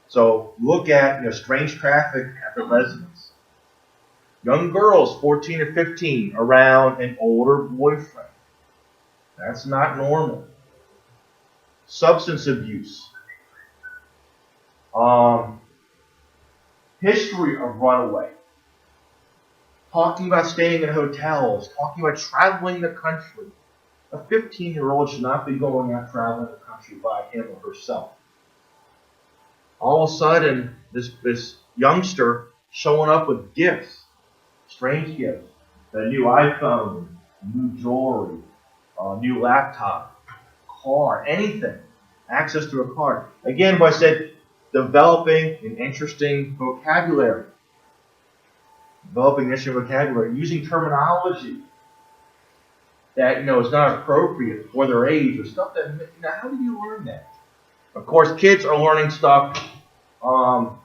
So look at strange traffic at the residence. Young girls, 14 or 15, around an older boyfriend. That's not normal. Substance abuse. History of runaway. Talking about staying in hotels. Talking about traveling the country. A 15-year-old should not be going out traveling the country by him or herself. All of a sudden, this youngster showing up with gifts. Strange gifts. A new iPhone, new jewelry, a new laptop, car, anything. Access to a car. Again, what I said, developing an interesting vocabulary. Using terminology that, is not appropriate for their age or stuff that, how do you learn that? Of course, kids are learning stuff a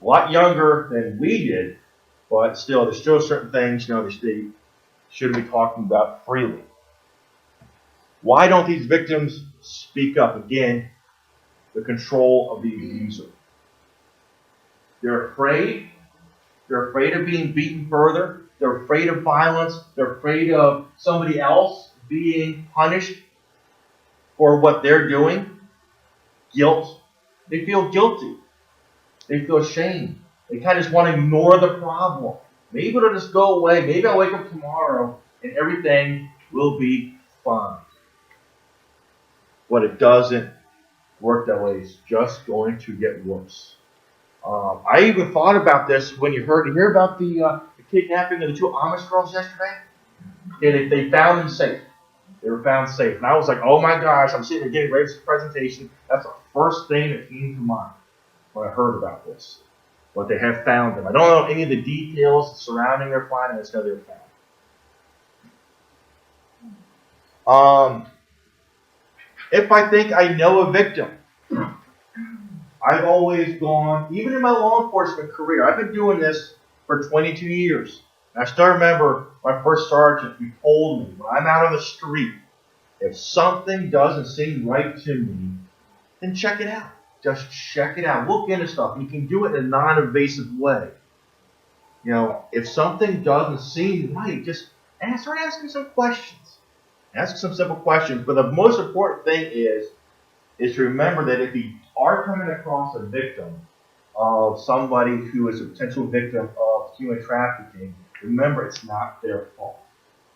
lot younger than we did, but still, there's still certain things, they shouldn't be talking about freely. Why don't these victims speak up? Again, the control of the abuser. They're afraid. They're afraid of being beaten further. They're afraid of violence. They're afraid of somebody else being punished for what they're doing. Guilt. They feel guilty. They feel ashamed. They kind of just want to ignore the problem. Maybe it'll just go away. Maybe I'll wake up tomorrow and everything will be fine. But it doesn't work that way. It's just going to get worse. I even thought about this when you hear about the kidnapping of the two Amish girls yesterday. They found them safe. They were found safe. And I was like, oh my gosh, I'm sitting here getting ready for this presentation. That's the first thing that came to mind when I heard about this. But they have found them. I don't know any of the details surrounding their finding. I just know they were found. If I think I know a victim, I've always gone, even in my law enforcement career, I've been doing this for 22 years. And I still remember my first sergeant who told me, when I'm out on the street, if something doesn't seem right to me, then check it out. just check it out. Look into stuff. And you can do it in a non-invasive way. You know, if something doesn't seem right, just start asking some questions. Ask some simple questions. But the most important thing is to remember that if you are coming across a victim of somebody who is a potential victim of human trafficking, remember it's not their fault.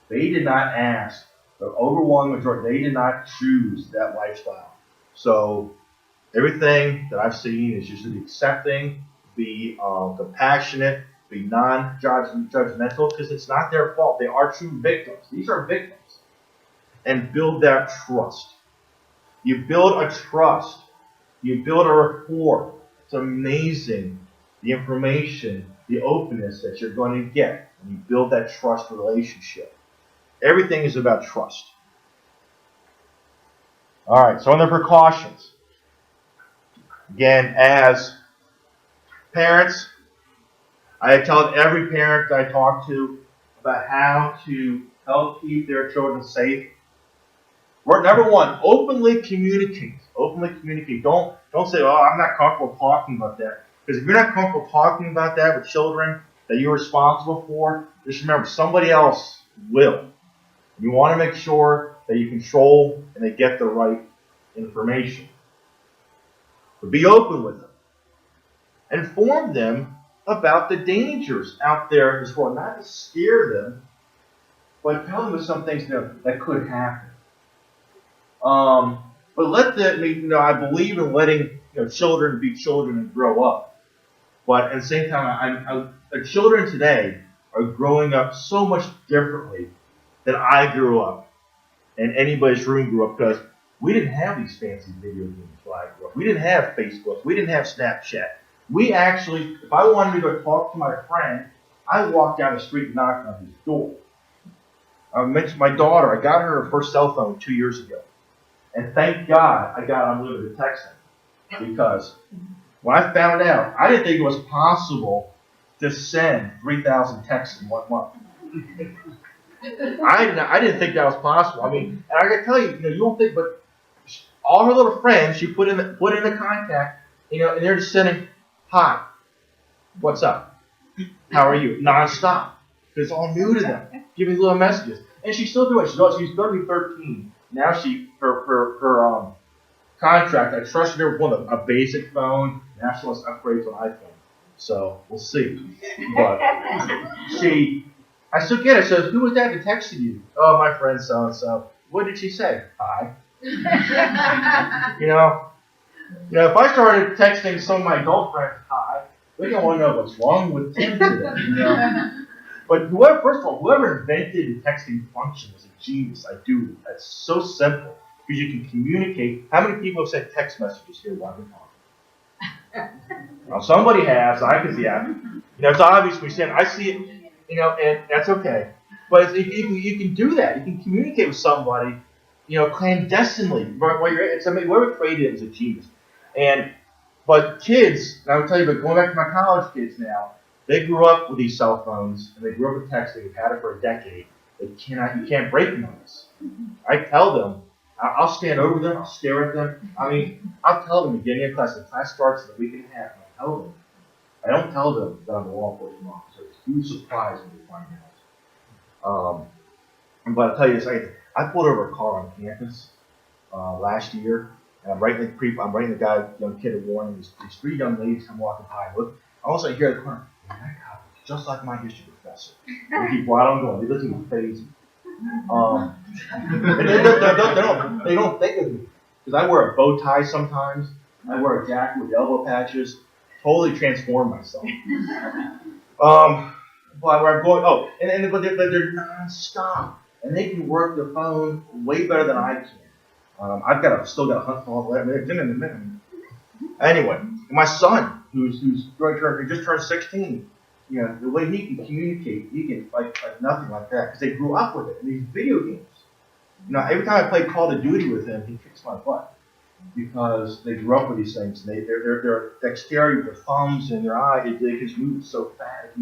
They did not ask. The overwhelming majority, they did not choose that lifestyle. So everything that I've seen is just to be accepting, be compassionate, be non-judgmental, because it's not their fault. They are true victims. These are victims. And build that trust. You build a trust. You build a rapport. It's amazing the information, the openness that you're going to get when you build that trust relationship. Everything is about trust. All right, so on the precautions. Again, as parents, I tell every parent that I talk to about how to help keep their children safe. Number one, openly communicate. Openly communicate. Don't say, "Oh, I'm not comfortable talking about that." Because if you're not comfortable talking about that with children that you're responsible for, just remember somebody else will. You want to make sure that you control and they get the right information. But be open with them. Inform them about the dangers out there in this world. Not to scare them, but tell them some things that could happen. But let them, I believe in letting children be children and grow up. But at the same time, the children today are growing up so much differently than I grew up and anybody's room grew up, because we didn't have these fancy video games when I grew up. We didn't have Facebook. We didn't have Snapchat. We actually, if I wanted to go talk to my friend, I walked down the street and knocked on his door. I mentioned my daughter. I got her first cell phone 2 years ago. And thank God I got unlimited texting. Because when I found out, I didn't think it was possible to send 3,000 texts in 1 month. I didn't think that was possible. I mean, and I got to tell you, you don't think, but all her little friends, she put in the contact, and they're just sending, "Hi, what's up? How are you?" Nonstop. It's all new to them, giving little messages, and she's still doing it. She's going to be 13 now. Her contract, I trusted her with a basic phone. Now she wants to upgrade to an iPhone. So we'll see. But I still get it. So who was that that texted you? "Oh, my friend so and so." What did she say? "Hi." If I started texting some of my adult friends, "Hi," they're gonna want to know what's wrong with Tim today. But whoever invented the texting function was a genius. That's so simple because you can communicate. How many people have sent text messages here while we're talking? Well, somebody has. I can see that. It's obvious we send. I see it. And that's okay. But you can do that. You can communicate with somebody, clandestinely. While you're at somebody, whoever created it is a genius. But kids, and I will tell you, but going back to my college kids now, they grew up with these cell phones and they grew up with texting. They've had it for a decade. You can't break them on this. I tell them, I'll stand over them, I'll stare at them. I mean, I'll tell them beginning of class, the class starts in a week and a half, and I tell them. I don't tell them that I'm a law enforcement officer. It's a huge surprise when they find out. But I'll tell you this, I pulled over a car on campus last year, and I'm writing the young kid a warning. These 3 young ladies come walking by. Look, all of a sudden I hear the corner, "Man, that cop is just like my history professor." They keep right on going. They doesn't even faze me. They don't think of me because I wear a bow tie sometimes. I wear a jacket with elbow patches. Totally transform myself. But where I'm going, but they're non-stop, and they can work the phone way better than I can. I've still got a hunt for all that. Anyway, my son, who's just turned 16, the way he can communicate, he can like nothing like that because they grew up with it. And these video games, every time I play Call of Duty with him, he kicks my butt. Because they grew up with these things, and their dexterity with their thumbs and their eyes, they just move so fast,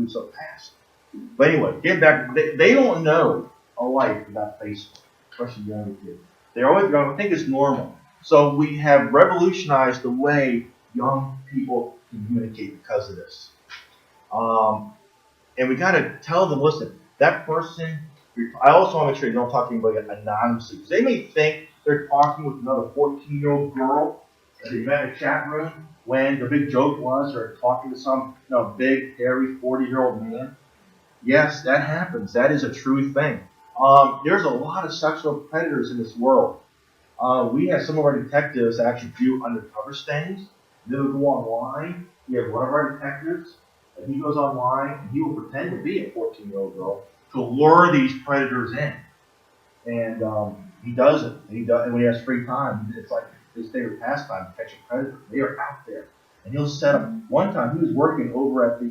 But anyway, getting back, they don't know a life without Facebook, especially younger kids. They're always going to think it's normal. So we have revolutionized the way young people communicate because of this. And we got to tell them, listen, that person, I also want to make sure you don't talk to anybody anonymously. Because they may think they're talking with another 14-year-old girl that they met in a chat room when the big joke was they're talking to some big, hairy 40-year-old man. Yes, that happens. That is a true thing. There's a lot of sexual predators in this world. We have some of our detectives actually do undercover stings. They'll go online. We have one of our detectives, and he goes online, and he will pretend to be a 14-year-old girl to lure these predators in. And he does it. And when he has free time, it's like his favorite pastime to catch a predator. They are out there. And he'll set up. One time, he was working over at the,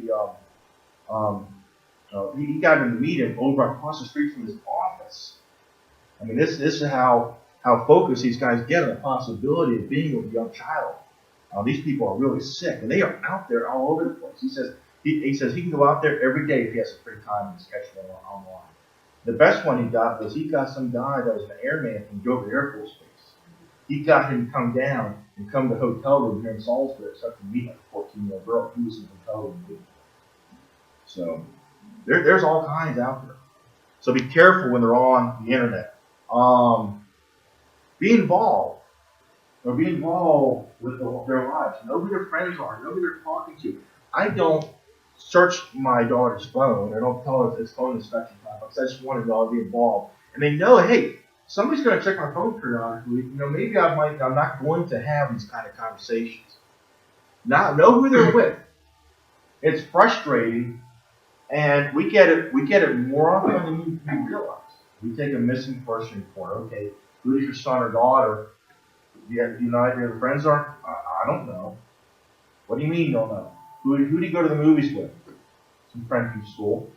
he got him to meet him over across the street from his office. I mean, this is how focused these guys get on the possibility of being with a young child. These people are really sick, and they are out there all over the place. He says he can go out there every day if he has some free time and just catch them online. The best one he got was he got some guy that was an airman from Dover Air Force Base. He got him to come down and come to the hotel room here in Salisbury, start to meet like a 14-year-old girl. He was in the hotel room. So there's all kinds out there. So be careful when they're on the internet. Be involved. Or be involved with their lives. Know who their friends are. Know who they're talking to. I don't search my daughter's phone. I don't tell her it's phone inspection time. I just want to be involved. And they know, hey, somebody's going to check my phone periodically. Maybe I'm not going to have these kind of conversations. Now, know who they're with. It's frustrating, and we get it more often than you realize. We take a missing person report. Okay, who's your son or daughter? Do you know who your friends are? I don't know. What do you mean you don't know? Who do you go to the movies with? Some friend from school.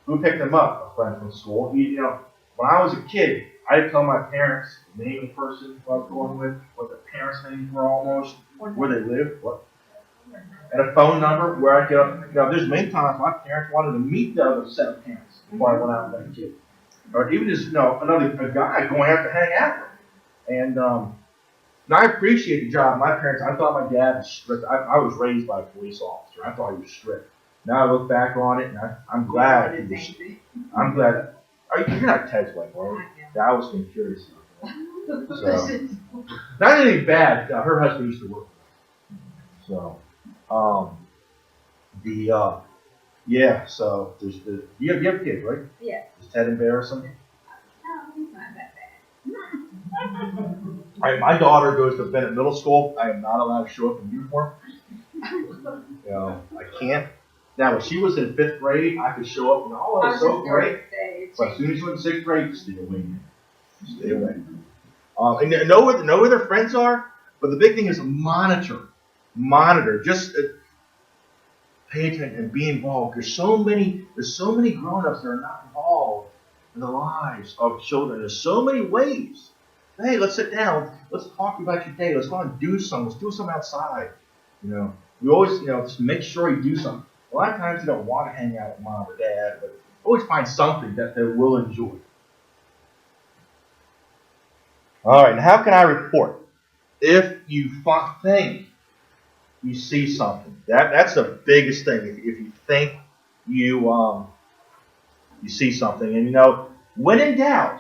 Who picked them up? A friend from school. When I was a kid, I'd tell my parents the name of the person I was going with, what their parents' names were almost, where they lived, and a phone number where I could. There's many times my parents wanted to meet the other set of parents before I went out with that kid, or even just a guy going out to hang out with. And I appreciate the job. My parents, I thought my dad was strict. I was raised by a police officer. I thought he was strict. Now I look back on it, and I'm glad he was. I'm glad. You're not Ted's wife, are you? Yeah, I was getting curious. So, not anything bad. Her husband used to work with us. So, yeah. So there's you have kids, right? Yeah. Is Ted embarrassing? No, he's not that bad. All right, my daughter goes to Bennett Middle School. I am not allowed to show up in uniform. I can't. Now, when she was in 5th grade, I could show up and, oh, it was so great. But as soon as you went in 6th grade, just stay away. Stay away. And know where their friends are. But the big thing is monitor. Just pay attention and be involved. There's so many grown-ups that are not involved in the lives of children. There's so many ways. Hey, let's sit down. Let's talk about your day. Let's go out and do something. Let's do something outside. We always, just make sure you do something. A lot of times you don't want to hang out with mom or dad, but always find something that they will enjoy. All right, now how can I report? If you think you see something, that's the biggest thing. If you think you see something, and when in doubt,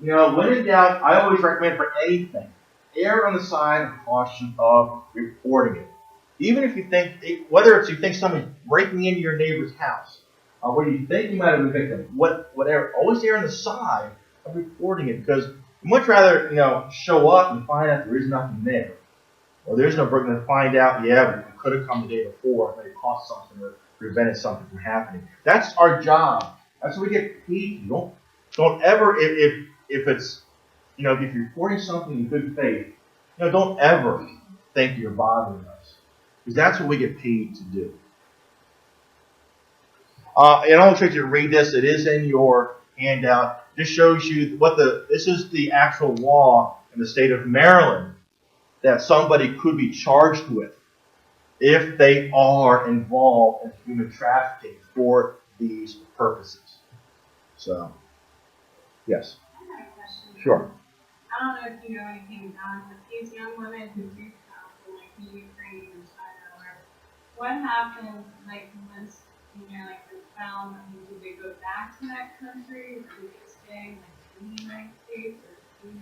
I always recommend for anything, err on the side of caution of reporting it. Even if you think, whether it's you think someone's breaking into your neighbor's house, or whether you think you might have been a victim, whatever, always err on the side of reporting it, because you'd much rather, show up and find out there is nothing there. Or there's no burden to find out, we could have come the day before, but it cost something or prevented something from happening. That's our job. That's what we get paid. Don't ever, if it's, if you're reporting something in good faith, don't ever think you're bothering us. Because that's what we get paid to do. And I'll trick you to read this. It is in your handout. This shows you this is the actual law in the state of Maryland that somebody could be charged with if they are involved in human trafficking for these purposes. So, yes. I have a question. Sure. I don't know if you know anything about it, but these young women who do come from like the Ukraine or China or wherever, what happens like once like they're found? I mean, do they go back to that country, or do they stay like in the United States?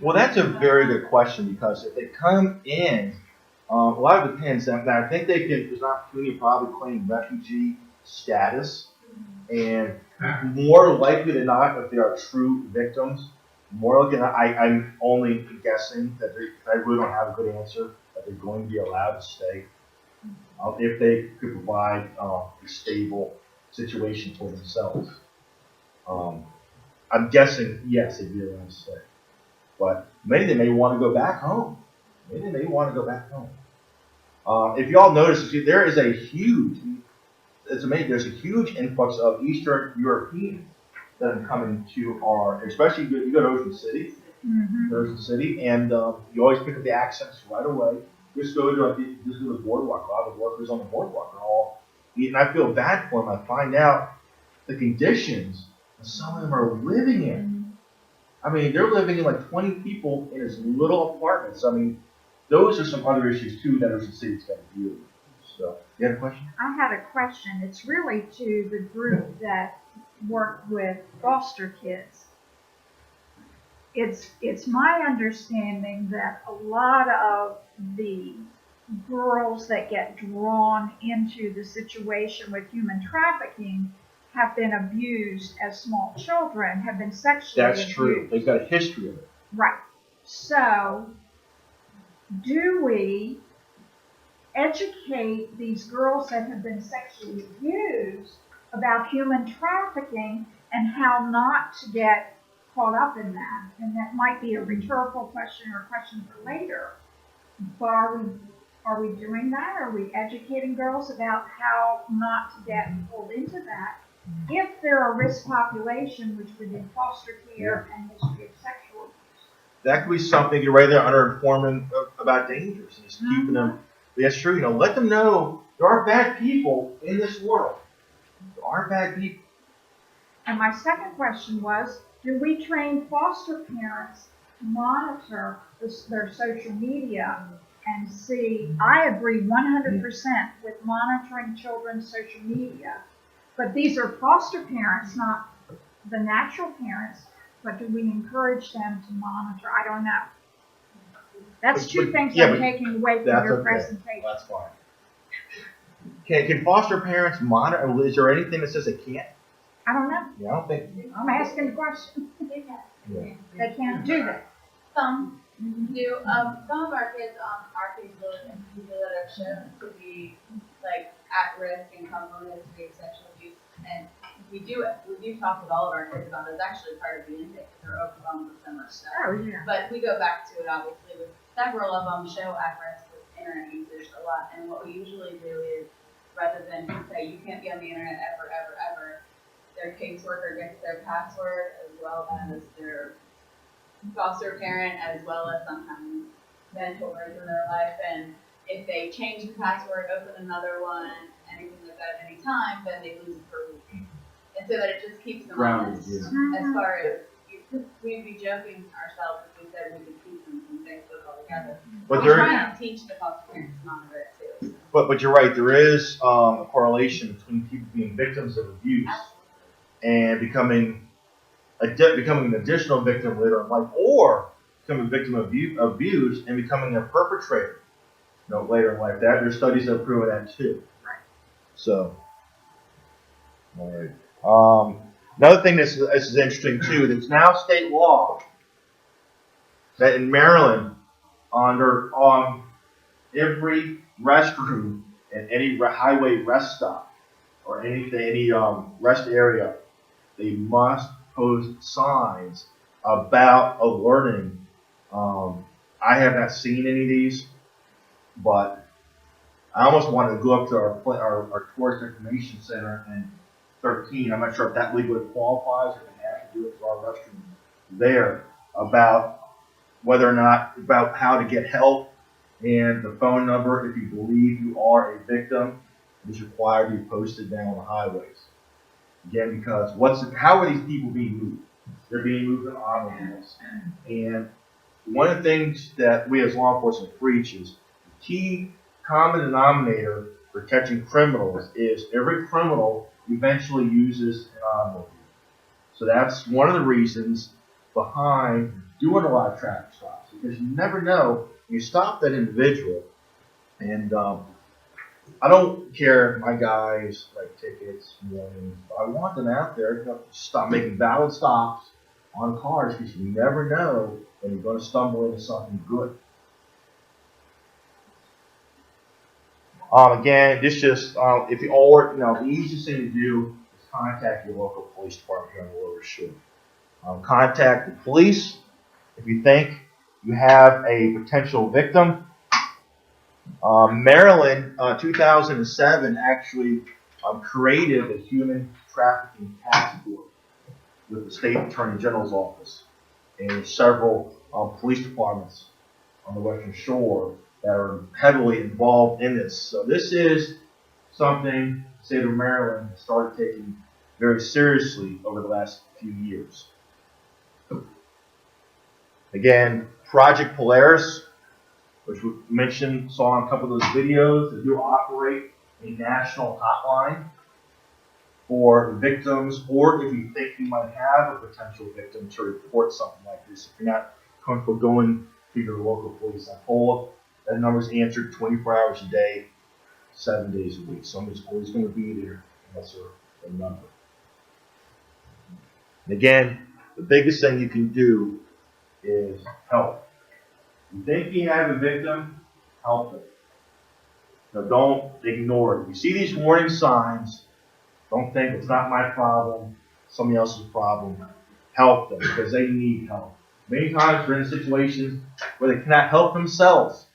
Well, that's a very good question, because if they come in, a lot of it depends. Now, I think they can, there's an opportunity to probably claim refugee status, and more likely than not, if they are true victims, more likely than not, I'm only guessing that I really don't have a good answer, that they're going to be allowed to stay if they could provide a stable situation for themselves. I'm guessing, yes, they'd be allowed to stay. But maybe they may want to go back home. Maybe they may want to go back home. If y'all notice, there is a huge, it's amazing, there's a huge influx of Eastern Europeans that are coming to our, especially you go to Ocean City, and you always pick up the accents right away. Just go to the boardwalk. A lot of the workers on the boardwalk are all, and I feel bad for them. I find out the conditions that some of them are living in. I mean, they're living in like 20 people in this little apartments. I mean, those are some other issues too that Ocean City's got to deal with. So, you had a question? I had a question. It's really to the group that work with foster kids. It's my understanding that a lot of the girls that get drawn into the situation with human trafficking have been abused as small children, have been sexually abused. That's true. They've got a history of it. Right. So, do we educate these girls that have been sexually abused about human trafficking and how not to get caught up in that? And that might be a rhetorical question or a question for later. But are we doing that? Are we educating girls about how not to get pulled into that? If they're a risk population, which would be foster care and history of sexual abuse. That could be something you're right there under informing about dangers and just keeping them. But that's true. Let them know there are bad people in this world. There are bad people. And my second question was, do we train foster parents to monitor their social media and see? I agree 100% with monitoring children's social media. But these are foster parents, not the natural parents. But do we encourage them to monitor? I don't know. That's two things I'm taking away from your presentation. That's fine. Can foster parents monitor? Is there anything that says they can't? I don't know. Yeah, I don't think. I'm asking the question. Yeah. They can't do that. Some do. Some of our kids on our Facebook and people that are shown to be like at risk and come from history of sexual abuse, and we do talk with all of our kids about it. It's actually part of the intake. They're overwhelmed with so much stuff. Oh yeah. But we go back to it obviously with several of them show at risk with internet usage a lot, and what we usually do is rather than say you can't be on the internet ever, their caseworker gets their password as well as their foster parent as well as sometimes mentors in their life, and if they change the password, open another one, anything like that at any time, then they lose it for a week. And so that it just keeps them honest. As far as we'd be joking ourselves if we said we could keep them from Facebook altogether. But we're trying to teach the foster parents to monitor it too. But you're right. There is a correlation between people being victims of abuse and becoming an additional victim later in life, or becoming a victim of abuse and becoming a perpetrator later in life. There's studies that have proven that too. Right. So, all right. Another thing this is interesting too. There's now state law that in Maryland, on every restroom and any highway rest stop or any rest area, they must post signs about alerting. I have not seen any of these, but I almost wanted to go up to our tourist information center in 13. I'm not sure if that legally qualifies or they have to do it for our restroom there, about whether or not, about how to get help and the phone number if you believe you are a victim. It is required to be posted down on the highways. Again, because how are these people being moved? They're being moved in automobiles. And one of the things that we as law enforcement preach is the key common denominator for catching criminals is every criminal eventually uses an automobile. So that's one of the reasons behind doing a lot of traffic stops, because you never know when you stop that individual. And I don't care if my guys write tickets, warnings. I want them out there to stop making valid stops on cars, because you never know when you're going to stumble into something good. Again, this just, if you all, the easiest thing to do is contact your local police department here on the Lower Shore. Contact the police if you think you have a potential victim. Maryland, 2007, actually created a human trafficking task force with the State Attorney General's office and several police departments on the Western Shore that are heavily involved in this. So this is something the state of Maryland has started taking very seriously over the last few years. Again, Project Polaris, which we mentioned, saw in a couple of those videos, they do operate a national hotline for victims, or if you think you might have a potential victim, to report something like this. If you're not comfortable going to your local police, I told that number is answered 24 hours a day, 7 days a week. Somebody's always going to be there unless they're a number. And again, the biggest thing you can do is help. You think you have a victim, help them. Now, don't ignore it. You see these warning signs, don't think it's not my problem, somebody else's problem. Help them, because they need help. Many times we're in situations where they cannot help themselves,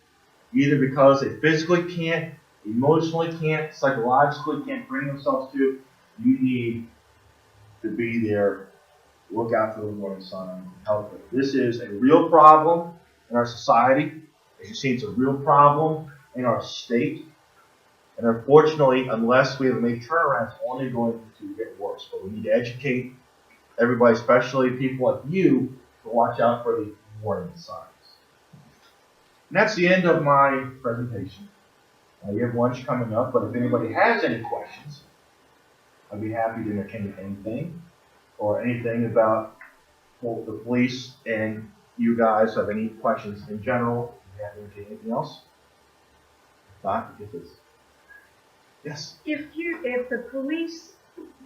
either because they physically can't, emotionally can't, psychologically can't bring themselves to. You need to be there, look out for the warning sign, help them. This is a real problem in our society. As you see, it's a real problem in our state. And unfortunately, unless we have a major turnaround, it's only going to get worse. But we need to educate everybody, especially people like you, to watch out for the warning signs. And that's the end of my presentation. You have lunch coming up, but if anybody has any questions, I'd be happy to entertain anything, or anything about the police, and you guys have any questions in general. Do you have anything else? Not, get this. Yes. If the police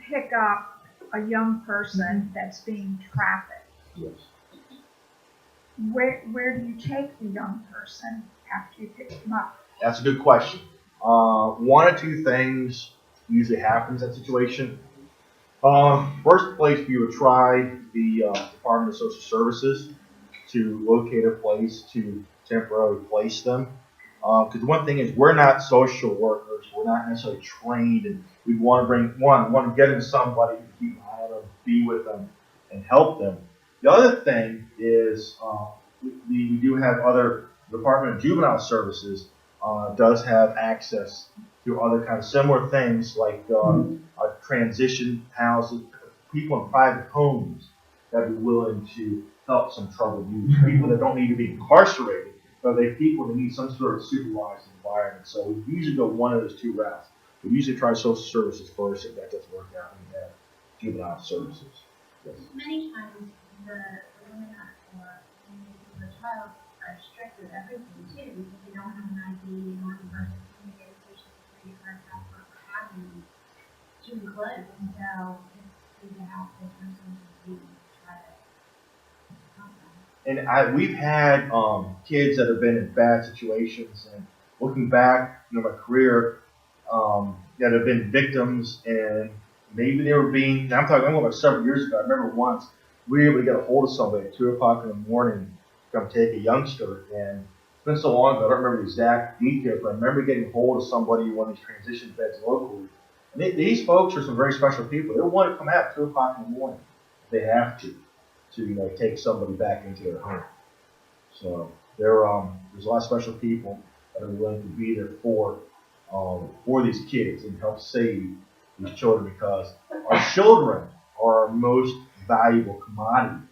pick up a young person that's being trafficked, yes, where do you take the young person after you pick them up? That's a good question. One or two things usually happens in that situation. First place, we would try the Department of Social Services to locate a place to temporarily place them. Because one thing is, we're not social workers. We're not necessarily trained, and we want to get them somebody to keep an eye on them, be with them, and help them. The other thing is, we do have other Department of Juvenile Services does have access to other kind of similar things like transition houses, people in private homes that are willing to help some troubled youth, people that don't need to be incarcerated, but they're people that need some sort of supervised environment. So we usually go one of those two routes. We usually try social services first. If that doesn't work out, we have juvenile services. Yes. Many times the women or the child are strict with everything too, because they don't have an ID, and one person can get a social security card for having chewing clothes. So it's good to have the person to try to help them. And we've had kids that have been in bad situations, and looking back, my career, that have been victims, and maybe they were being. I'm going about several years ago. I remember once we were able to get a hold of somebody at 2 o'clock in the morning to come take a youngster, and it's been so long ago, I don't remember the exact details, but I remember getting a hold of somebody in one of these transition beds locally. And these folks are some very special people. They want to come out at 2 o'clock in the morning if they have to take somebody back into their home. So there's a lot of special people that are willing to be there for these kids and help save these children, because our children are our most valuable commodity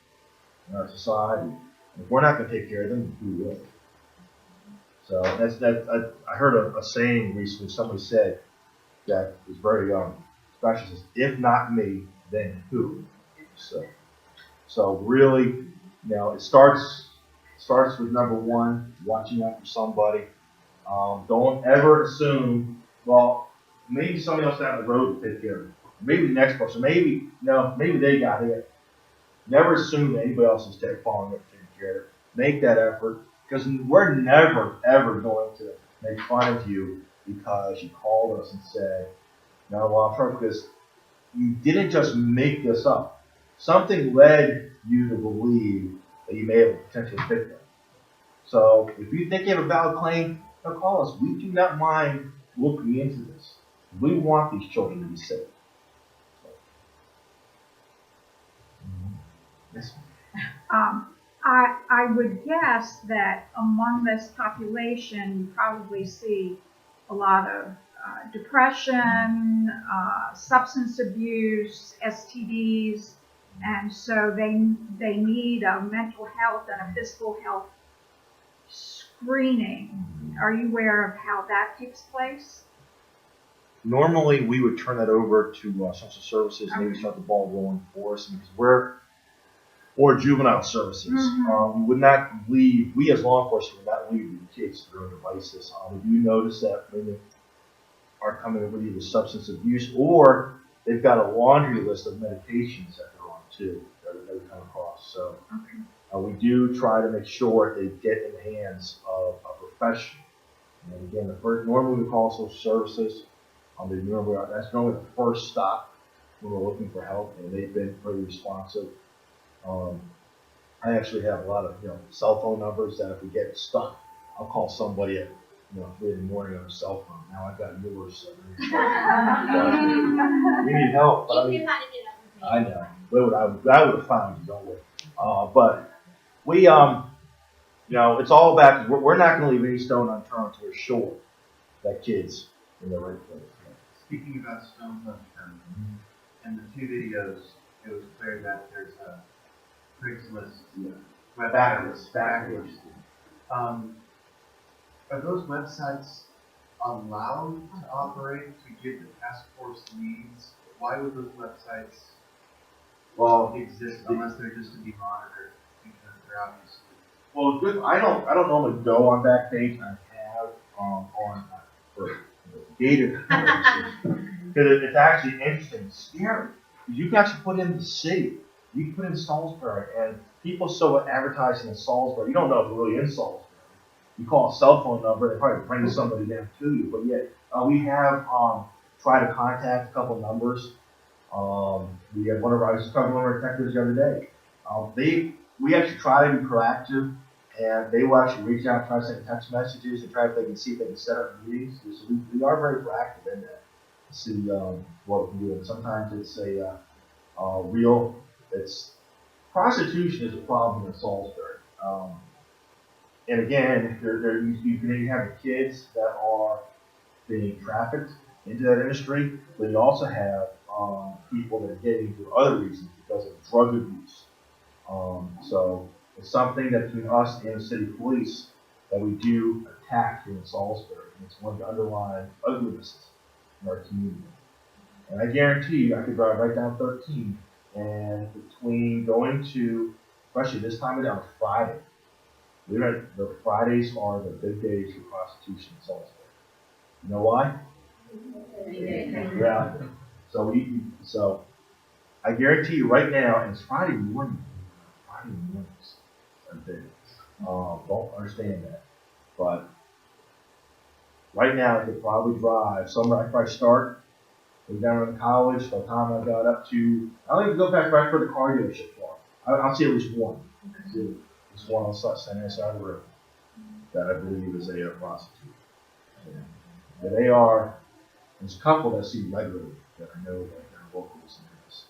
in our society. If we're not going to take care of them, who will? So I heard a saying recently. Somebody said that was very special. Says, if not me, then who? So really, it starts with number one, watching out for somebody. Don't ever assume, well, maybe somebody else down the road will take care of it. Maybe the next person, maybe they got it. Never assume that anybody else is following up, taking care of it. Make that effort, because we're never, ever going to make fun of you because you called us and said, no, well, I'm trying because you didn't just make this up. Something led you to believe that you may have a potential victim. So if you think you have a valid claim, call us. We do not mind looking into this. We want these children to be safe. Yes. I would guess that among this population, you probably see a lot of depression, substance abuse, STDs, and so they need a mental health and a physical health screening. Are you aware of how that takes place? Normally, we would turn that over to social services, and they would start the ball rolling for us, because or juvenile services. We would not leave, we as law enforcement would not leave the kids to their own devices. We do notice that when they are coming in with either substance abuse, or they've got a laundry list of medications that they're on too, that we come across. So we do try to make sure they get in the hands of a professional. And again, normally we call social services. That's normally the first stop when we're looking for help, and they've been pretty responsive. I actually have a lot of cell phone numbers that if we get stuck, I'll call somebody at 3 in the morning on a cell phone. Now I've got yours, so we need help. But I know. I would have found you, don't worry. But we it's all about, we're not going to leave any stone unturned until we're sure that kid's in the right place. Speaking about stones unturned, in the two videos, it was clear that there's a Craigslist backwards. Are those websites allowed to operate to give the task force leads? Why would those websites exist unless they're just to be monitored? Because they're obviously. Well, good. I don't normally go on Backpage. I have for gated because it's actually interesting, it's scary. You can actually put in the city. You can put in Salisbury, and people still advertising in Salisbury. You don't know if they're really in Salisbury. You call a cell phone number, they probably bring somebody down to you. But yet, we have tried to contact a couple numbers. We had I was talking to one of our detectives the other day. We actually try to be proactive, and they will actually reach out, try to send text messages, and try if they can see if they can set up meetings. So we are very proactive in that to see what we can do. And sometimes it's prostitution is a problem in Salisbury. And again, you have the kids that are being trafficked into that industry, but you also have people that are getting into other reasons because of drug abuse. So it's something that between us and the city police that we do attack here in Salisbury. And it's one of the underlying uglinesses in our community. And I guarantee you, I could drive right down 13, and between going to, especially this time of day on Friday, the Fridays are the big days for prostitution in Salisbury. You know why? Yeah. So I guarantee you right now, and it's Friday morning. Friday mornings are big. Don't understand that, but right now I could probably drive somewhere. I could probably start down in college. By the time I got up to, I don't even go back right for the car dealership far. I'll see at least one. There's one on the side of the road that I believe is a prostitute. Yeah. They are. There's a couple that I see regularly that I know that they're locals in this.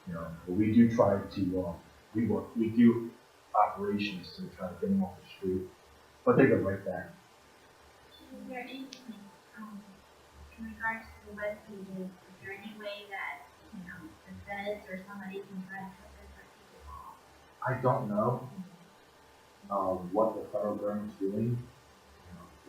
But we do try to we do operations to try to get them off the street, but they go right back. Is there any, in regards to the web pages, is there any way that the feds or somebody can try to cut this people off? I don't know. what the federal government's doing.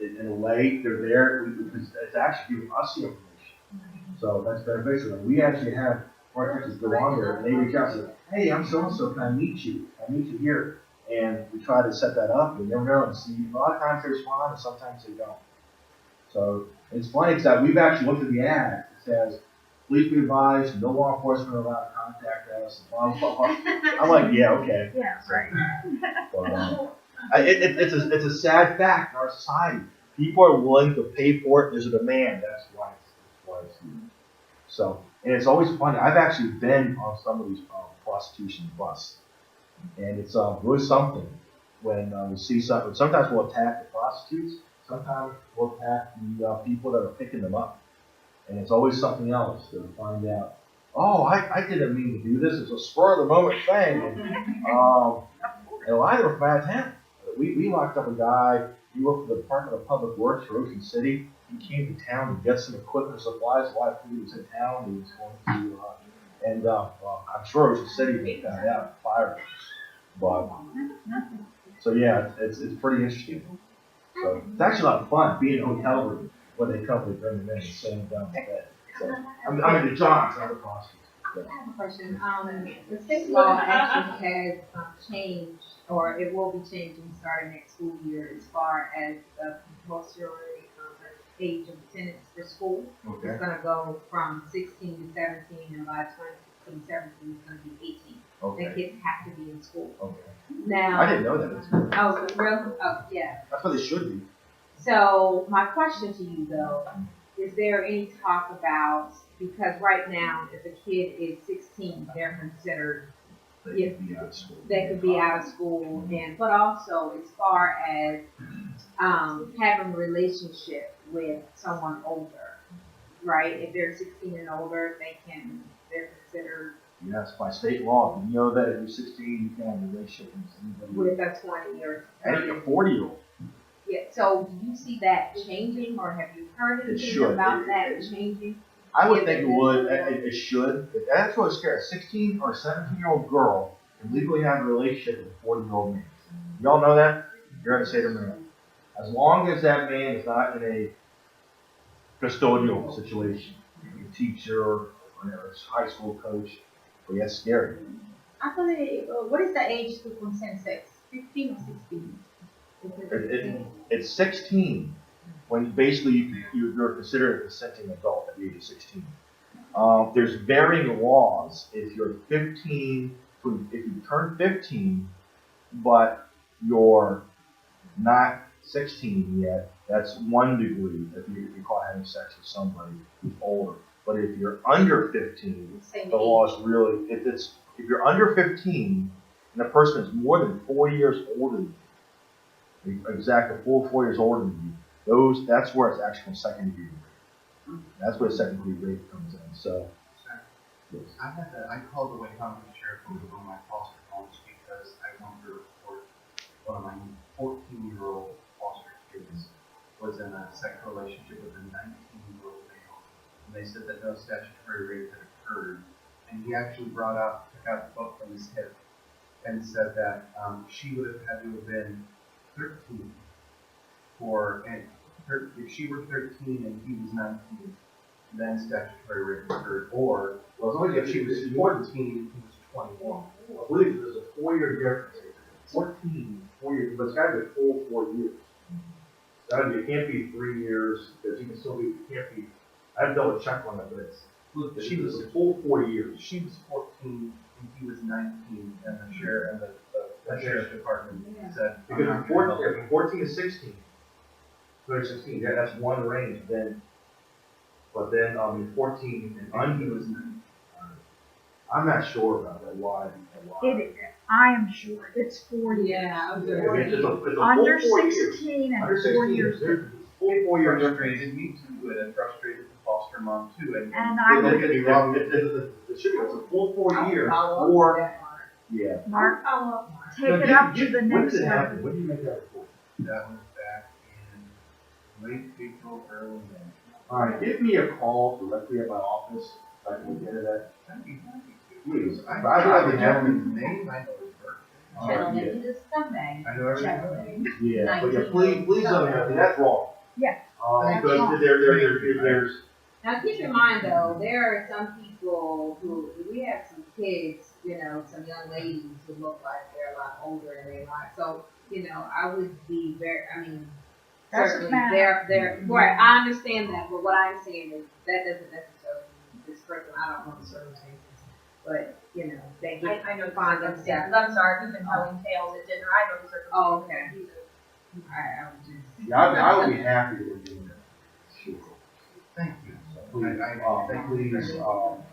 In a way, they're there because it's actually giving us the information. So that's beneficial. We actually have architects go on there and they reach out and say, hey, I'm so-and-so, can I meet you? I meet you here. And we try to set that up, and you never know. And see, a lot of times they respond, and sometimes they don't. So it's funny because we've actually looked at the ad. It says, please be advised, no law enforcement are allowed to contact us. Blah, blah, blah. I'm like, yeah, okay. Yeah, right. But, it's a sad fact in our society. People are willing to pay for it. There's a demand. That's why it's huge. So, and it's always funny. I've actually been on some of these prostitution busts. And it's really something when we see something. Sometimes we'll attack the prostitutes. Sometimes we'll attack the people that are picking them up. And it's always something else to find out. Oh, I didn't mean to do this. It's a spur of the moment thing. And a lot of them are from out of town. We locked up a guy. He worked for the Department of Public Works for Ocean City. He came to town to get some equipment, supplies. A lot of people was in town. He was going to, I'm sure Ocean City they found out, fired him. But so yeah, it's pretty interesting. So it's actually a lot of fun being in a hotel room when they come to bring them in and send them down to bed. So I'm in the Johns, not the prostitutes. I have a question. The state law actually has changed, or it will be changing starting next school year as far as the compulsory age of attendance for school. Okay. It's going to go from 16 to 17, and by 2016, 17 it's going to be 18. Okay. The kids have to be in school. Okay. Now, I didn't know that. That's good. Oh, really? Oh, yeah. That's what they should be. So my question to you though, is there any talk about, because right now if a kid is 16, they're considered, They could be out of school. they could be out of school, and but also as far as having a relationship with someone older, right? If they're 16 and older, they're considered Yes, by state law. You know that if you're 16, you can have a relationship with with anybody. a 20 or And a 40-year-old. yeah. So do you see that changing, or have you heard It anything should. about that changing? I would think it would. It should. That's what's scary. A 16 or 17-year-old girl can legally have a relationship with a 40-year-old man. Y'all know that? You're at the state of Maryland. As long as that man is not in a custodial situation, a teacher or a high school coach, but that's scary. I believe, what is the age to consent sex? 15 or 16? It's 16 when basically you're considered a consenting adult at the age of 16. There's varying laws. If you're 15, if you turn 15, but you're not 16 yet, that's 1 degree if you're caught having sex with somebody who's older. But if you're under 15, the law is really, if you're under 15 and the person is more than 4 years older than you, exactly full 4 years older than you, that's where it's actual second degree rape. That's where second degree rape comes in. So, yes. I called the Wayne County Sheriff over one of my foster homes because I wanted to report one of my 14-year-old foster kids was in a sexual relationship with a 19-year-old male. And they said that no statutory rape had occurred. And he actually took out the book from his hip and said that she would have had to have been 13 if she were 13 and he was 19, then statutory rape occurred. Or if she was 14, he was 21. I believe there's a 4-year difference. 14, 4 years, but it's got to be a full 4 years. It can't be 3 years, because you can still be, it can't be, I have to double check on it, but she was a full 4 years. She was 14 and he was 19, and the sheriff and the sheriff's department said, Because from 14 to 16, 16, that's one range. But then 14 and under was 9. I'm not sure about that. Why? I am sure it's 4 years. Yeah, It's a full Under 4 years. 16 and Under 4 16, years. there's full 4 years. frustrated me too, and it frustrated the foster mom too. And I Don't would, get me wrong. It should be. It's a full 4 years. Or yeah. Mark, take No, it up to the when next did it happen? level. When did you make that report? that was back in late April, early May. All right, give me a call directly at my office. I can get it at. I'd be happy to. Please. I have the gentleman's name, I know his birthday. Chilling into the scumbag. I know everything. Yeah, but yeah, please let me know, that's wrong. Yeah. Because there's, Now keep in mind though, there are some people who, we have some kids, you know, some young ladies who look like they're a lot older than they are. So, you know, I would be very, I mean, Doesn't certainly matter. they're, right, I understand that, but what I'm saying is that doesn't necessarily mean this person, I don't know the circumstances. But, you know, they get I know the find circumstances. themselves. I'm sorry, we've been telling tales at dinner. I know the circumstances. Oh, okay. I was just. yeah, I would be happy to do that. Sure. Thank you. Please, please, you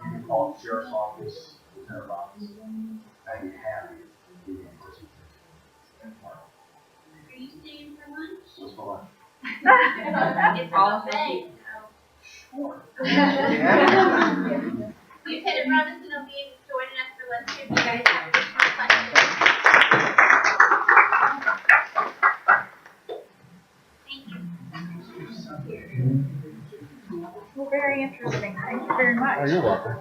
can call the sheriff's office, Lieutenant Robinson. I'd be happy to do that. Are you staying for lunch? What's for lunch? It's all day. Sure. Lieutenant Robinson will be joining us for lunch if you guys have additional questions. Thank you. Well, very interesting. Thank you very much. Oh, you're welcome.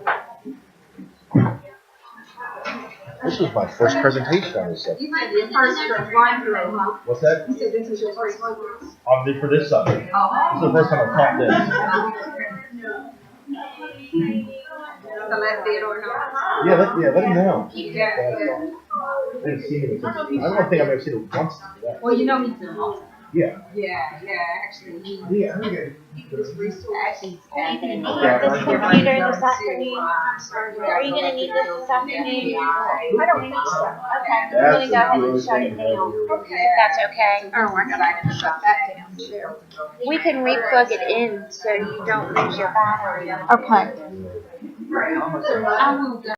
This was my first presentation on this subject. You said your first run through, huh? What's that? You said this is your first run through? For this subject. This is the first time I've taught this. So let's see it or not. Yeah, let me know. Yeah. I didn't see it. I don't think I've ever seen it once. Well, you know he's been awesome. Yeah. Yeah, actually. Yeah, okay. Actually, Computer this afternoon. Are you gonna need this afternoon? I don't think so. Okay, I'm gonna go ahead and shut it down. Okay. If that's okay. Oh, I gotta shut that down too. We can re-plug it in so you don't lose your battery. Okay. I moved